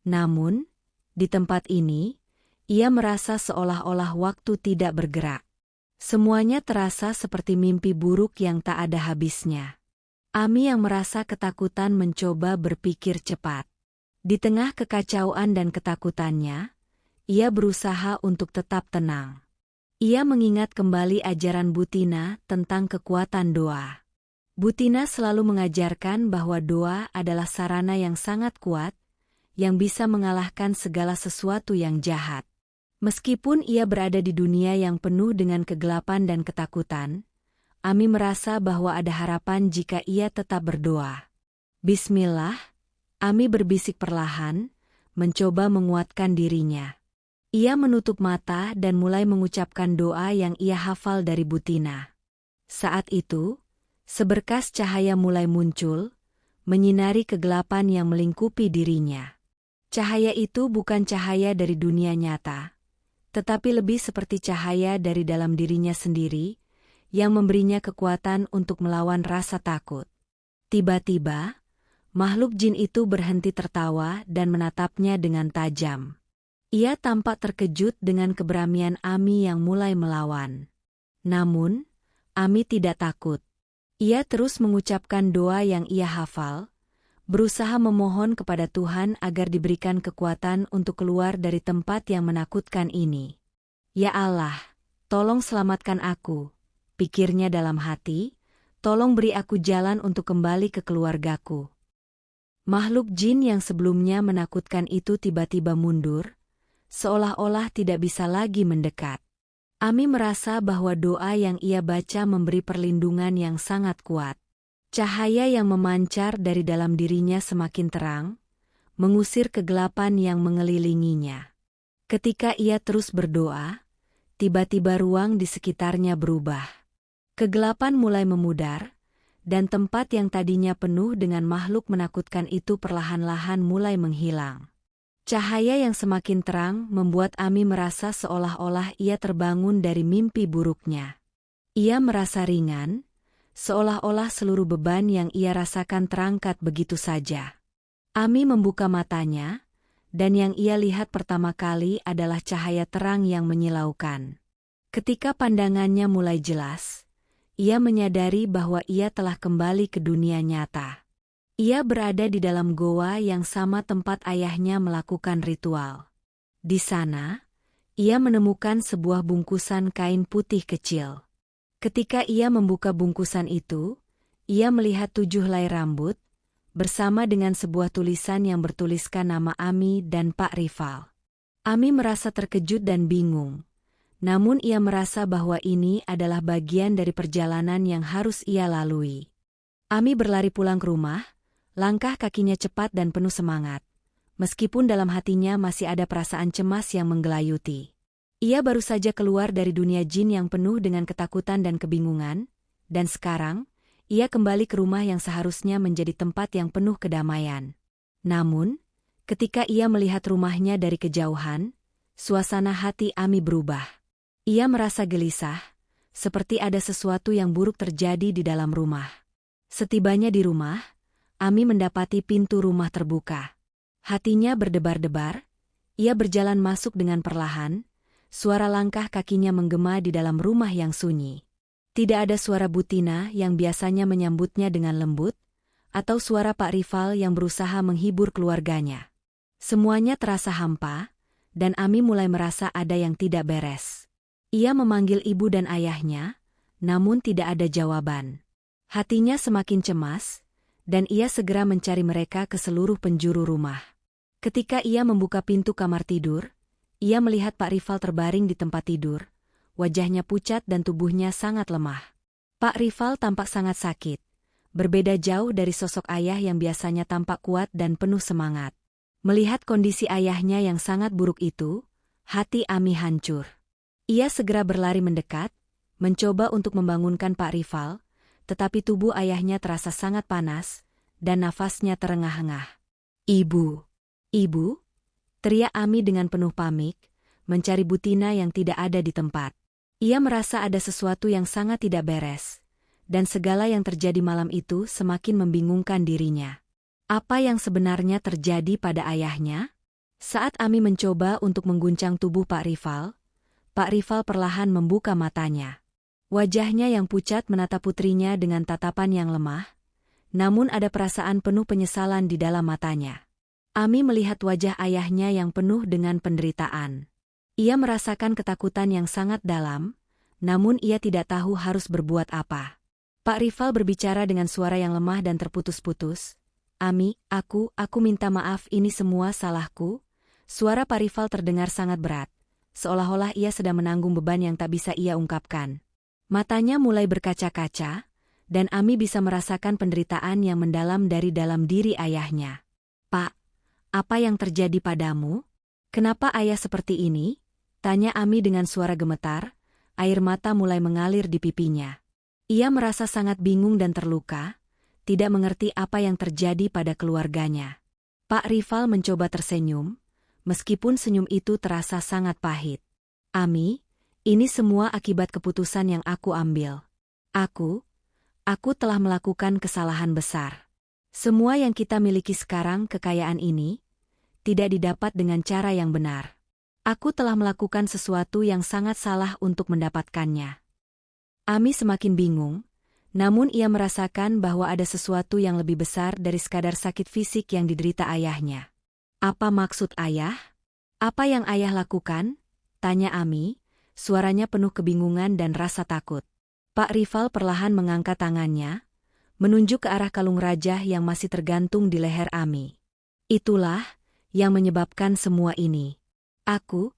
Namun, di tempat ini, ia merasa seolah-olah waktu tidak bergerak. Semuanya terasa seperti mimpi buruk yang tak ada habisnya. Ami yang merasa ketakutan mencoba berpikir cepat. Di tengah kekacauan dan ketakutannya, ia berusaha untuk tetap tenang. Ia mengingat kembali ajaran Butina tentang kekuatan doa. Butina selalu mengajarkan bahwa doa adalah sarana yang sangat kuat, yang bisa mengalahkan segala sesuatu yang jahat. Meskipun ia berada di dunia yang penuh dengan kegelapan dan ketakutan, Ami merasa bahwa ada harapan jika ia tetap berdoa. Bismillah, Ami berbisik perlahan, mencoba menguatkan dirinya. Ia menutup mata dan mulai mengucapkan doa yang ia hafal dari Butina. Saat itu, seberkas cahaya mulai muncul, menyinari kegelapan yang melingkupi dirinya. Cahaya itu bukan cahaya dari dunia nyata, tetapi lebih seperti cahaya dari dalam dirinya sendiri, yang memberinya kekuatan untuk melawan rasa takut. Tiba-tiba, makhluk jin itu berhenti tertawa dan menatapnya dengan tajam. Ia tampak terkejut dengan keberanian Ami yang mulai melawan. Namun, Ami tidak takut. Ia terus mengucapkan doa yang ia hafal, berusaha memohon kepada Tuhan agar diberikan kekuatan untuk keluar dari tempat yang menakutkan ini. Ya Allah, tolong selamatkan aku, pikirnya dalam hati, tolong beri aku jalan untuk kembali ke keluargaku. Makhluk jin yang sebelumnya menakutkan itu tiba-tiba mundur, seolah-olah tidak bisa lagi mendekat. Ami merasa bahwa doa yang ia baca memberi perlindungan yang sangat kuat. Cahaya yang memancar dari dalam dirinya semakin terang, mengusir kegelapan yang mengelilinginya. Ketika ia terus berdoa, tiba-tiba ruang di sekitarnya berubah. Kegelapan mulai memudar, dan tempat yang tadinya penuh dengan makhluk menakutkan itu perlahan-lahan mulai menghilang. Cahaya yang semakin terang membuat Ami merasa seolah-olah ia terbangun dari mimpi buruknya. Ia merasa ringan, seolah-olah seluruh beban yang ia rasakan terangkat begitu saja. Ami membuka matanya, dan yang ia lihat pertama kali adalah cahaya terang yang menyilaukan. Ketika pandangannya mulai jelas, ia menyadari bahwa ia telah kembali ke dunia nyata. Ia berada di dalam goa yang sama tempat ayahnya melakukan ritual. Di sana, ia menemukan sebuah bungkusan kain putih kecil. Ketika ia membuka bungkusan itu, ia melihat 7 helai rambut, bersama dengan sebuah tulisan yang bertuliskan nama Ami dan Pak Rival. Ami merasa terkejut dan bingung, namun ia merasa bahwa ini adalah bagian dari perjalanan yang harus ia lalui. Ami berlari pulang ke rumah, langkah kakinya cepat dan penuh semangat, meskipun dalam hatinya masih ada perasaan cemas yang menggelayuti. Ia baru saja keluar dari dunia jin yang penuh dengan ketakutan dan kebingungan, dan sekarang, ia kembali ke rumah yang seharusnya menjadi tempat yang penuh kedamaian. Namun, ketika ia melihat rumahnya dari kejauhan, suasana hati Ami berubah. Ia merasa gelisah, seperti ada sesuatu yang buruk terjadi di dalam rumah. Setibanya di rumah, Ami mendapati pintu rumah terbuka. Hatinya berdebar-debar, ia berjalan masuk dengan perlahan. Suara langkah kakinya menggema di dalam rumah yang sunyi. Tidak ada suara Butina yang biasanya menyambutnya dengan lembut, atau suara Pak Rival yang berusaha menghibur keluarganya. Semuanya terasa hampa, dan Ami mulai merasa ada yang tidak beres. Ia memanggil ibu dan ayahnya, namun tidak ada jawaban. Hatinya semakin cemas, dan ia segera mencari mereka ke seluruh penjuru rumah. Ketika ia membuka pintu kamar tidur, ia melihat Pak Rival terbaring di tempat tidur, wajahnya pucat dan tubuhnya sangat lemah. Pak Rival tampak sangat sakit, berbeda jauh dari sosok ayah yang biasanya tampak kuat dan penuh semangat. Melihat kondisi ayahnya yang sangat buruk itu, hati Ami hancur. Ia segera berlari mendekat, mencoba untuk membangunkan Pak Rival, tetapi tubuh ayahnya terasa sangat panas, dan nafasnya terengah-engah. "Ibu! Ibu!" teriak Ami dengan penuh pamik, mencari Butina yang tidak ada di tempat. Ia merasa ada sesuatu yang sangat tidak beres, dan segala yang terjadi malam itu semakin membingungkan dirinya. Apa yang sebenarnya terjadi pada ayahnya? Saat Ami mencoba untuk mengguncang tubuh Pak Rival perlahan membuka matanya. Wajahnya yang pucat menatap putrinya dengan tatapan yang lemah, namun ada perasaan penuh penyesalan di dalam matanya. Ami melihat wajah ayahnya yang penuh dengan penderitaan. Ia merasakan ketakutan yang sangat dalam, namun ia tidak tahu harus berbuat apa. Pak Rival berbicara dengan suara yang lemah dan terputus-putus. Ami, aku minta maaf, ini semua salahku. Suara Pak Rival terdengar sangat berat, seolah-olah ia sedang menanggung beban yang tak bisa ia ungkapkan. Matanya mulai berkaca-kaca, dan Ami bisa merasakan penderitaan yang mendalam dari dalam diri ayahnya. Pak, apa yang terjadi padamu? Kenapa ayah seperti ini? Tanya Ami dengan suara gemetar, air mata mulai mengalir di pipinya. Ia merasa sangat bingung dan terluka, tidak mengerti apa yang terjadi pada keluarganya. Pak Rival mencoba tersenyum, meskipun senyum itu terasa sangat pahit. Ami, ini semua akibat keputusan yang aku ambil. Aku telah melakukan kesalahan besar. Semua yang kita miliki sekarang, kekayaan ini, tidak didapat dengan cara yang benar. Aku telah melakukan sesuatu yang sangat salah untuk mendapatkannya. Ami semakin bingung, namun ia merasakan bahwa ada sesuatu yang lebih besar dari sekadar sakit fisik yang diderita ayahnya. Apa maksud ayah? Apa yang ayah lakukan? Tanya Ami, suaranya penuh kebingungan dan rasa takut. Pak Rival perlahan mengangkat tangannya, menunjuk ke arah kalung raja yang masih tergantung di leher Ami. Itulah yang menyebabkan semua ini. Aku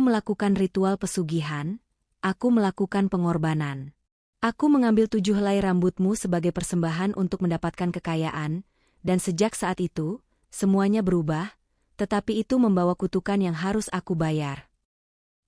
melakukan ritual pesugihan, aku melakukan pengorbanan. Aku mengambil 7 helai rambutmu sebagai persembahan untuk mendapatkan kekayaan, dan sejak saat itu, semuanya berubah, tetapi itu membawa kutukan yang harus aku bayar.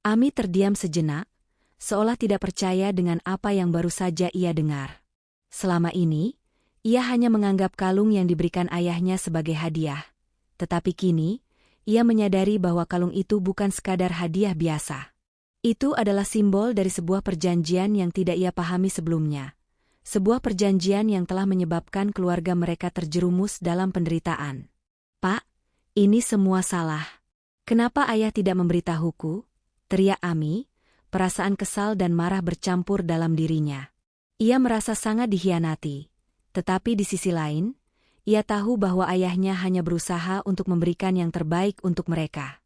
Ami terdiam sejenak, seolah tidak percaya dengan apa yang baru saja ia dengar. Selama ini, ia hanya menganggap kalung yang diberikan ayahnya sebagai hadiah, tetapi kini, ia menyadari bahwa kalung itu bukan sekadar hadiah biasa. Itu adalah simbol dari sebuah perjanjian yang tidak ia pahami sebelumnya. Sebuah perjanjian yang telah menyebabkan keluarga mereka terjerumus dalam penderitaan. Pak, ini semua salah. Kenapa ayah tidak memberitahuku? Teriak Ami, perasaan kesal dan marah bercampur dalam dirinya. Ia merasa sangat dikhianati. Tetapi di sisi lain, ia tahu bahwa ayahnya hanya berusaha untuk memberikan yang terbaik untuk mereka.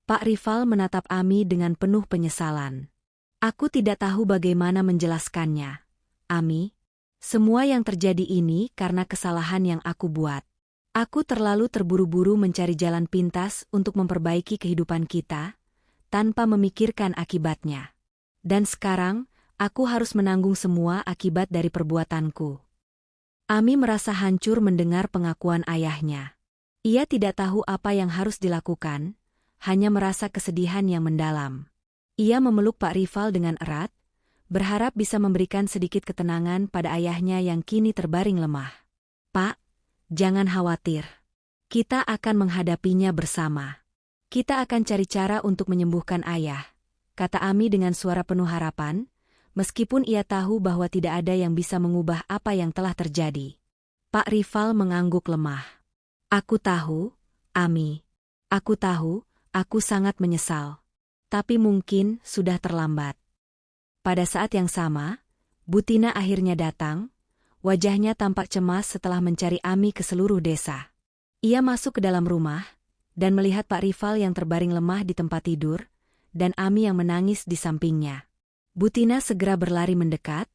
Pak Rival menatap Ami dengan penuh penyesalan. Aku tidak tahu bagaimana menjelaskannya. Ami, semua yang terjadi ini karena kesalahan yang aku buat. Aku terlalu terburu-buru mencari jalan pintas untuk memperbaiki kehidupan kita, tanpa memikirkan akibatnya. Dan sekarang, aku harus menanggung semua akibat dari perbuatanku. Ami merasa hancur mendengar pengakuan ayahnya. Ia tidak tahu apa yang harus dilakukan, hanya merasa kesedihan yang mendalam. Ia memeluk Pak Rival dengan erat, berharap bisa memberikan sedikit ketenangan pada ayahnya yang kini terbaring lemah. Pak, jangan khawatir. Kita akan menghadapinya bersama. Kita akan cari cara untuk menyembuhkan ayah, kata Ami dengan suara penuh harapan, meskipun ia tahu bahwa tidak ada yang bisa mengubah apa yang telah terjadi. Pak Rival mengangguk lemah. Aku tahu, Ami. Aku tahu, aku sangat menyesal. Tapi mungkin sudah terlambat. Pada saat yang sama, Butina akhirnya datang. Wajahnya tampak cemas setelah mencari Ami ke seluruh desa. Ia masuk ke dalam rumah, dan melihat Pak Rival yang terbaring lemah di tempat tidur, dan Ami yang menangis di sampingnya. Butina segera berlari mendekat,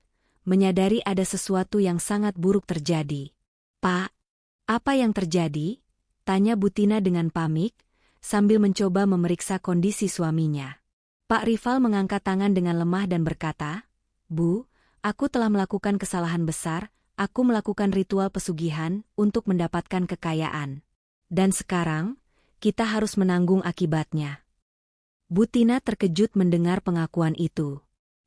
menyadari ada sesuatu yang sangat buruk terjadi. Pak, apa yang terjadi? Tanya Butina dengan pamik, sambil mencoba memeriksa kondisi suaminya. Pak Rival mengangkat tangan dengan lemah dan berkata, Bu, aku telah melakukan kesalahan besar, aku melakukan ritual pesugihan untuk mendapatkan kekayaan. Dan sekarang, kita harus menanggung akibatnya. Butina terkejut mendengar pengakuan itu.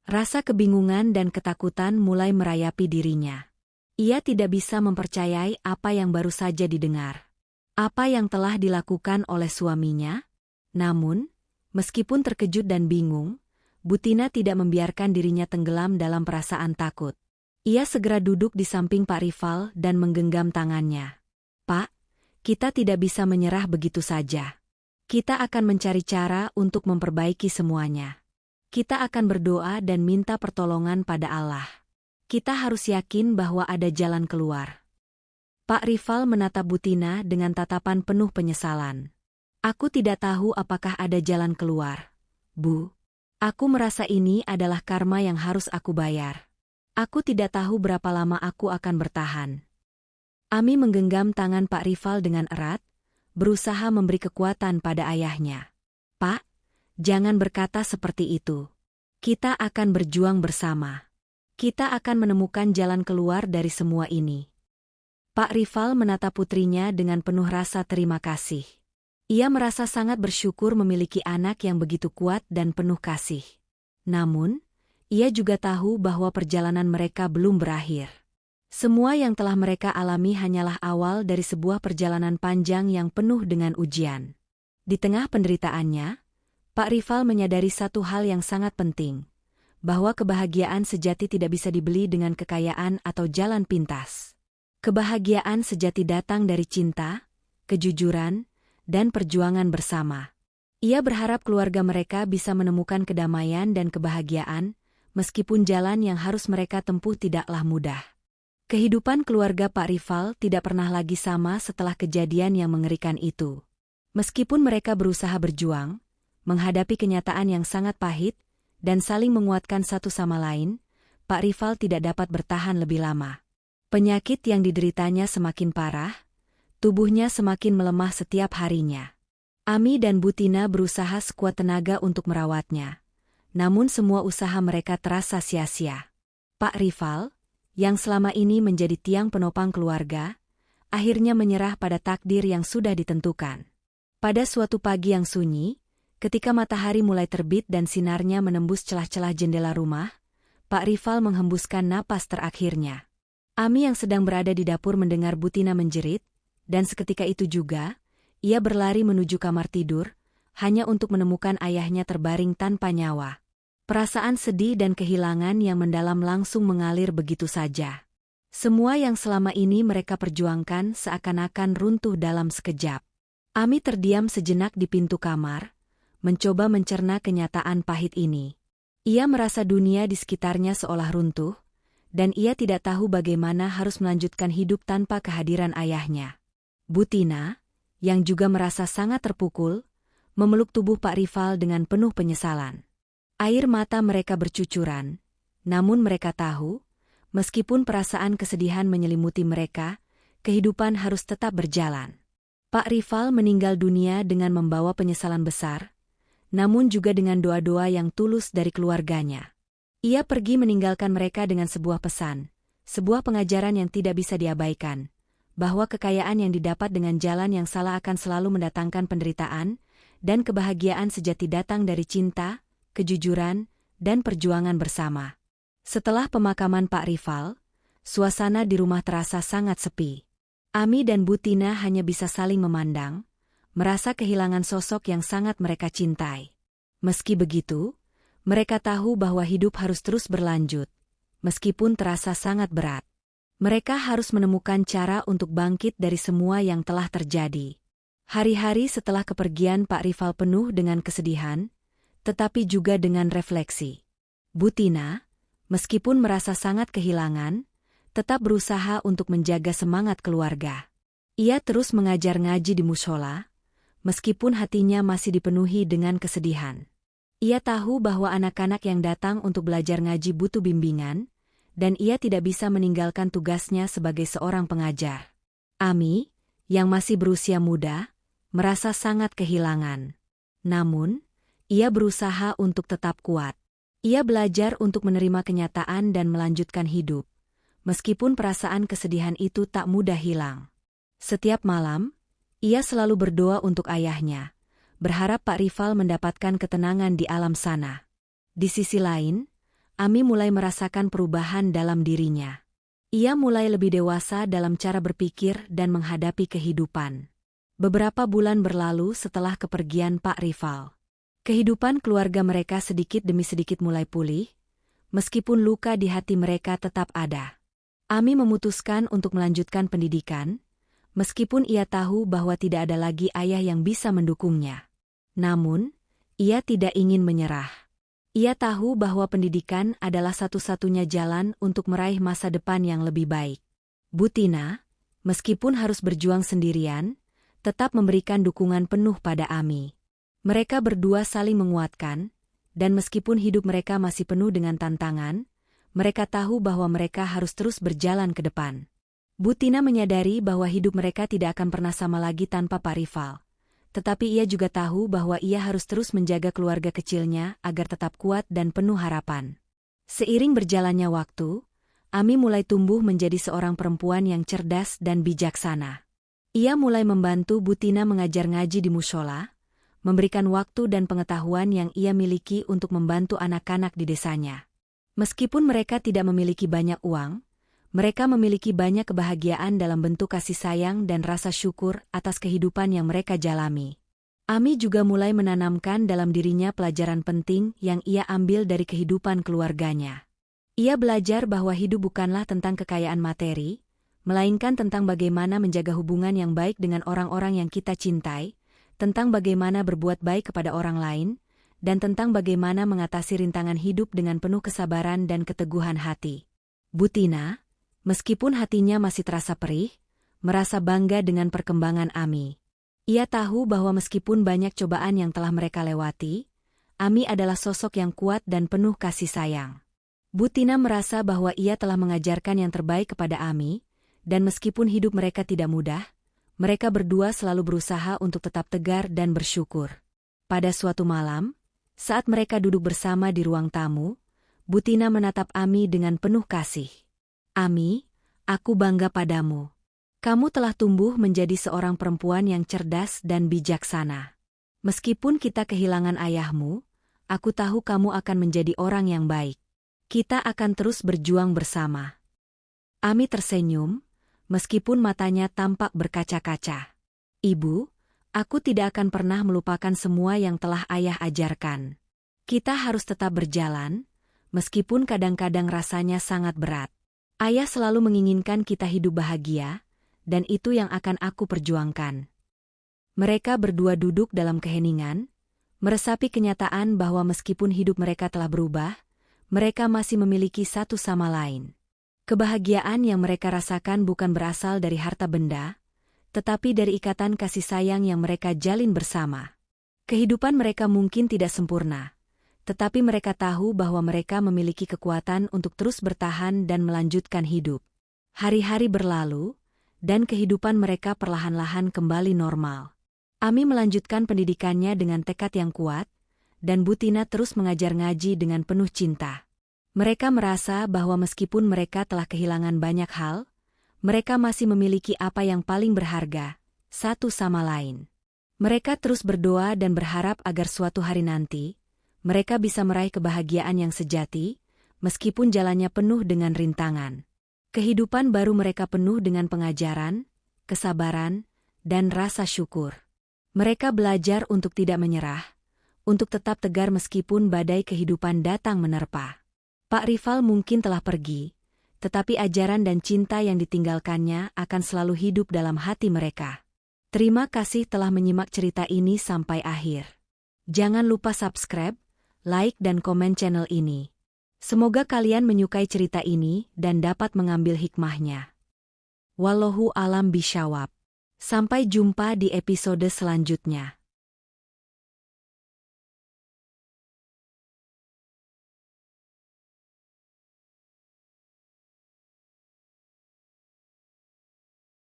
Rasa kebingungan dan ketakutan mulai merayapi dirinya. Ia tidak bisa mempercayai apa yang baru saja didengar. Apa yang telah dilakukan oleh suaminya? Namun, meskipun terkejut dan bingung, Butina tidak membiarkan dirinya tenggelam dalam perasaan takut. Ia segera duduk di samping Pak Rival dan menggenggam tangannya. "Pak, kita tidak bisa menyerah begitu saja. Kita akan mencari cara untuk memperbaiki semuanya. Kita akan berdoa dan minta pertolongan pada Allah. Kita harus yakin bahwa ada jalan keluar." Pak Rival menatap Butina dengan tatapan penuh penyesalan. "Aku tidak tahu apakah ada jalan keluar, Bu. Aku merasa ini adalah karma yang harus aku bayar. Aku tidak tahu berapa lama aku akan bertahan." Ami menggenggam tangan Pak Rival dengan erat, berusaha memberi kekuatan pada ayahnya. "Pak, jangan berkata seperti itu. Kita akan berjuang bersama. Kita akan menemukan jalan keluar dari semua ini." Pak Rival menatap putrinya dengan penuh rasa terima kasih. Ia merasa sangat bersyukur memiliki anak yang begitu kuat dan penuh kasih. Namun, ia juga tahu bahwa perjalanan mereka belum berakhir. Semua yang telah mereka alami hanyalah awal dari sebuah perjalanan panjang yang penuh dengan ujian. Di tengah penderitaannya, Pak Rival menyadari satu hal yang sangat penting, bahwa kebahagiaan sejati tidak bisa dibeli dengan kekayaan atau jalan pintas. Kebahagiaan sejati datang dari cinta, kejujuran, dan perjuangan bersama. Ia berharap keluarga mereka bisa menemukan kedamaian dan kebahagiaan, meskipun jalan yang harus mereka tempuh tidaklah mudah. Kehidupan keluarga Pak Rival tidak pernah lagi sama setelah kejadian yang mengerikan itu. Meskipun mereka berusaha berjuang, menghadapi kenyataan yang sangat pahit, dan saling menguatkan satu sama lain, Pak Rival tidak dapat bertahan lebih lama. Penyakit yang dideritanya semakin parah, tubuhnya semakin melemah setiap harinya. Ami dan Butina berusaha sekuat tenaga untuk merawatnya. Namun semua usaha mereka terasa sia-sia. Pak Rival, yang selama ini menjadi tiang penopang keluarga, akhirnya menyerah pada takdir yang sudah ditentukan. Pada suatu pagi yang sunyi, ketika matahari mulai terbit dan sinarnya menembus celah-celah jendela rumah, Pak Rival menghembuskan napas terakhirnya. Ami yang sedang berada di dapur mendengar Butina menjerit, dan seketika itu juga, ia berlari menuju kamar tidur, hanya untuk menemukan ayahnya terbaring tanpa nyawa. Perasaan sedih dan kehilangan yang mendalam langsung mengalir begitu saja. Semua yang selama ini mereka perjuangkan seakan-akan runtuh dalam sekejap. Ami terdiam sejenak di pintu kamar, mencoba mencerna kenyataan pahit ini. Ia merasa dunia di sekitarnya seolah runtuh, dan ia tidak tahu bagaimana harus melanjutkan hidup tanpa kehadiran ayahnya. Butina, yang juga merasa sangat terpukul, memeluk tubuh Pak Rival dengan penuh penyesalan. Air mata mereka bercucuran, namun mereka tahu, meskipun perasaan kesedihan menyelimuti mereka, kehidupan harus tetap berjalan. Pak Rival meninggal dunia dengan membawa penyesalan besar, namun juga dengan doa-doa yang tulus dari keluarganya. Ia pergi meninggalkan mereka dengan sebuah pesan, sebuah pengajaran yang tidak bisa diabaikan, bahwa kekayaan yang didapat dengan jalan yang salah akan selalu mendatangkan penderitaan, dan kebahagiaan sejati datang dari cinta, kejujuran, dan perjuangan bersama. Setelah pemakaman Pak Rival, suasana di rumah terasa sangat sepi. Ami dan Butina hanya bisa saling memandang, merasa kehilangan sosok yang sangat mereka cintai. Meski begitu, mereka tahu bahwa hidup harus terus berlanjut, meskipun terasa sangat berat. Mereka harus menemukan cara untuk bangkit dari semua yang telah terjadi. Hari-hari setelah kepergian Pak Rival penuh dengan kesedihan, tetapi juga dengan refleksi. Butina, meskipun merasa sangat kehilangan, tetap berusaha untuk menjaga semangat keluarga. Ia terus mengajar ngaji di mushola, meskipun hatinya masih dipenuhi dengan kesedihan. Ia tahu bahwa anak-anak yang datang untuk belajar ngaji butuh bimbingan, dan ia tidak bisa meninggalkan tugasnya sebagai seorang pengajar. Ami, yang masih berusia muda, merasa sangat kehilangan. Namun, ia berusaha untuk tetap kuat. Ia belajar untuk menerima kenyataan dan melanjutkan hidup, meskipun perasaan kesedihan itu tak mudah hilang. Setiap malam, ia selalu berdoa untuk ayahnya, berharap Pak Rival mendapatkan ketenangan di alam sana. Di sisi lain, Ami mulai merasakan perubahan dalam dirinya. Ia mulai lebih dewasa dalam cara berpikir dan menghadapi kehidupan. Beberapa bulan berlalu setelah kepergian Pak Rival. Kehidupan keluarga mereka sedikit demi sedikit mulai pulih, meskipun luka di hati mereka tetap ada. Ami memutuskan untuk melanjutkan pendidikan, meskipun ia tahu bahwa tidak ada lagi ayah yang bisa mendukungnya. Namun, ia tidak ingin menyerah. Ia tahu bahwa pendidikan adalah satu-satunya jalan untuk meraih masa depan yang lebih baik. Butina, meskipun harus berjuang sendirian, tetap memberikan dukungan penuh pada Ami. Mereka berdua saling menguatkan, dan meskipun hidup mereka masih penuh dengan tantangan, mereka tahu bahwa mereka harus terus berjalan ke depan. Butina menyadari bahwa hidup mereka tidak akan pernah sama lagi tanpa Pak Rival. Tetapi ia juga tahu bahwa ia harus terus menjaga keluarga kecilnya agar tetap kuat dan penuh harapan. Seiring berjalannya waktu, Ami mulai tumbuh menjadi seorang perempuan yang cerdas dan bijaksana. Ia mulai membantu Butina mengajar ngaji di mushola, memberikan waktu dan pengetahuan yang ia miliki untuk membantu anak-anak di desanya. Meskipun mereka tidak memiliki banyak uang, mereka memiliki banyak kebahagiaan dalam bentuk kasih sayang dan rasa syukur atas kehidupan yang mereka jalani. Ami juga mulai menanamkan dalam dirinya pelajaran penting yang ia ambil dari kehidupan keluarganya. Ia belajar bahwa hidup bukanlah tentang kekayaan materi, melainkan tentang bagaimana menjaga hubungan yang baik dengan orang-orang yang kita cintai, tentang bagaimana berbuat baik kepada orang lain, dan tentang bagaimana mengatasi rintangan hidup dengan penuh kesabaran dan keteguhan hati. Butina, meskipun hatinya masih terasa perih, merasa bangga dengan perkembangan Ami. Ia tahu bahwa meskipun banyak cobaan yang telah mereka lewati, Ami adalah sosok yang kuat dan penuh kasih sayang. Butina merasa bahwa ia telah mengajarkan yang terbaik kepada Ami, dan meskipun hidup mereka tidak mudah, mereka berdua selalu berusaha untuk tetap tegar dan bersyukur. Pada suatu malam, saat mereka duduk bersama di ruang tamu, Butina menatap Ami dengan penuh kasih. Ami, aku bangga padamu. Kamu telah tumbuh menjadi seorang perempuan yang cerdas dan bijaksana. Meskipun kita kehilangan ayahmu, aku tahu kamu akan menjadi orang yang baik. Kita akan terus berjuang bersama. Ami tersenyum, meskipun matanya tampak berkaca-kaca. Ibu, aku tidak akan pernah melupakan semua yang telah ayah ajarkan. Kita harus tetap berjalan, meskipun kadang-kadang rasanya sangat berat. Ayah selalu menginginkan kita hidup bahagia, dan itu yang akan aku perjuangkan. Mereka berdua duduk dalam keheningan, meresapi kenyataan bahwa meskipun hidup mereka telah berubah, mereka masih memiliki satu sama lain. Kebahagiaan yang mereka rasakan bukan berasal dari harta benda, tetapi dari ikatan kasih sayang yang mereka jalin bersama. Kehidupan mereka mungkin tidak sempurna, tetapi mereka tahu bahwa mereka memiliki kekuatan untuk terus bertahan dan melanjutkan hidup. Hari-hari berlalu, dan kehidupan mereka perlahan-lahan kembali normal. Ami melanjutkan pendidikannya dengan tekad yang kuat, dan Butina terus mengajar ngaji dengan penuh cinta. Mereka merasa bahwa meskipun mereka telah kehilangan banyak hal, mereka masih memiliki apa yang paling berharga, satu sama lain. Mereka terus berdoa dan berharap agar suatu hari nanti, mereka bisa meraih kebahagiaan yang sejati, meskipun jalannya penuh dengan rintangan. Kehidupan baru mereka penuh dengan pengajaran, kesabaran, dan rasa syukur. Mereka belajar untuk tidak menyerah, untuk tetap tegar meskipun badai kehidupan datang menerpa. Pak Rival mungkin telah pergi, tetapi ajaran dan cinta yang ditinggalkannya akan selalu hidup dalam hati mereka. Terima kasih telah menyimak cerita ini sampai akhir. Jangan lupa subscribe, like dan komen channel ini. Semoga kalian menyukai cerita ini dan dapat mengambil hikmahnya. Wallahu alam bishawab. Sampai jumpa di episode selanjutnya.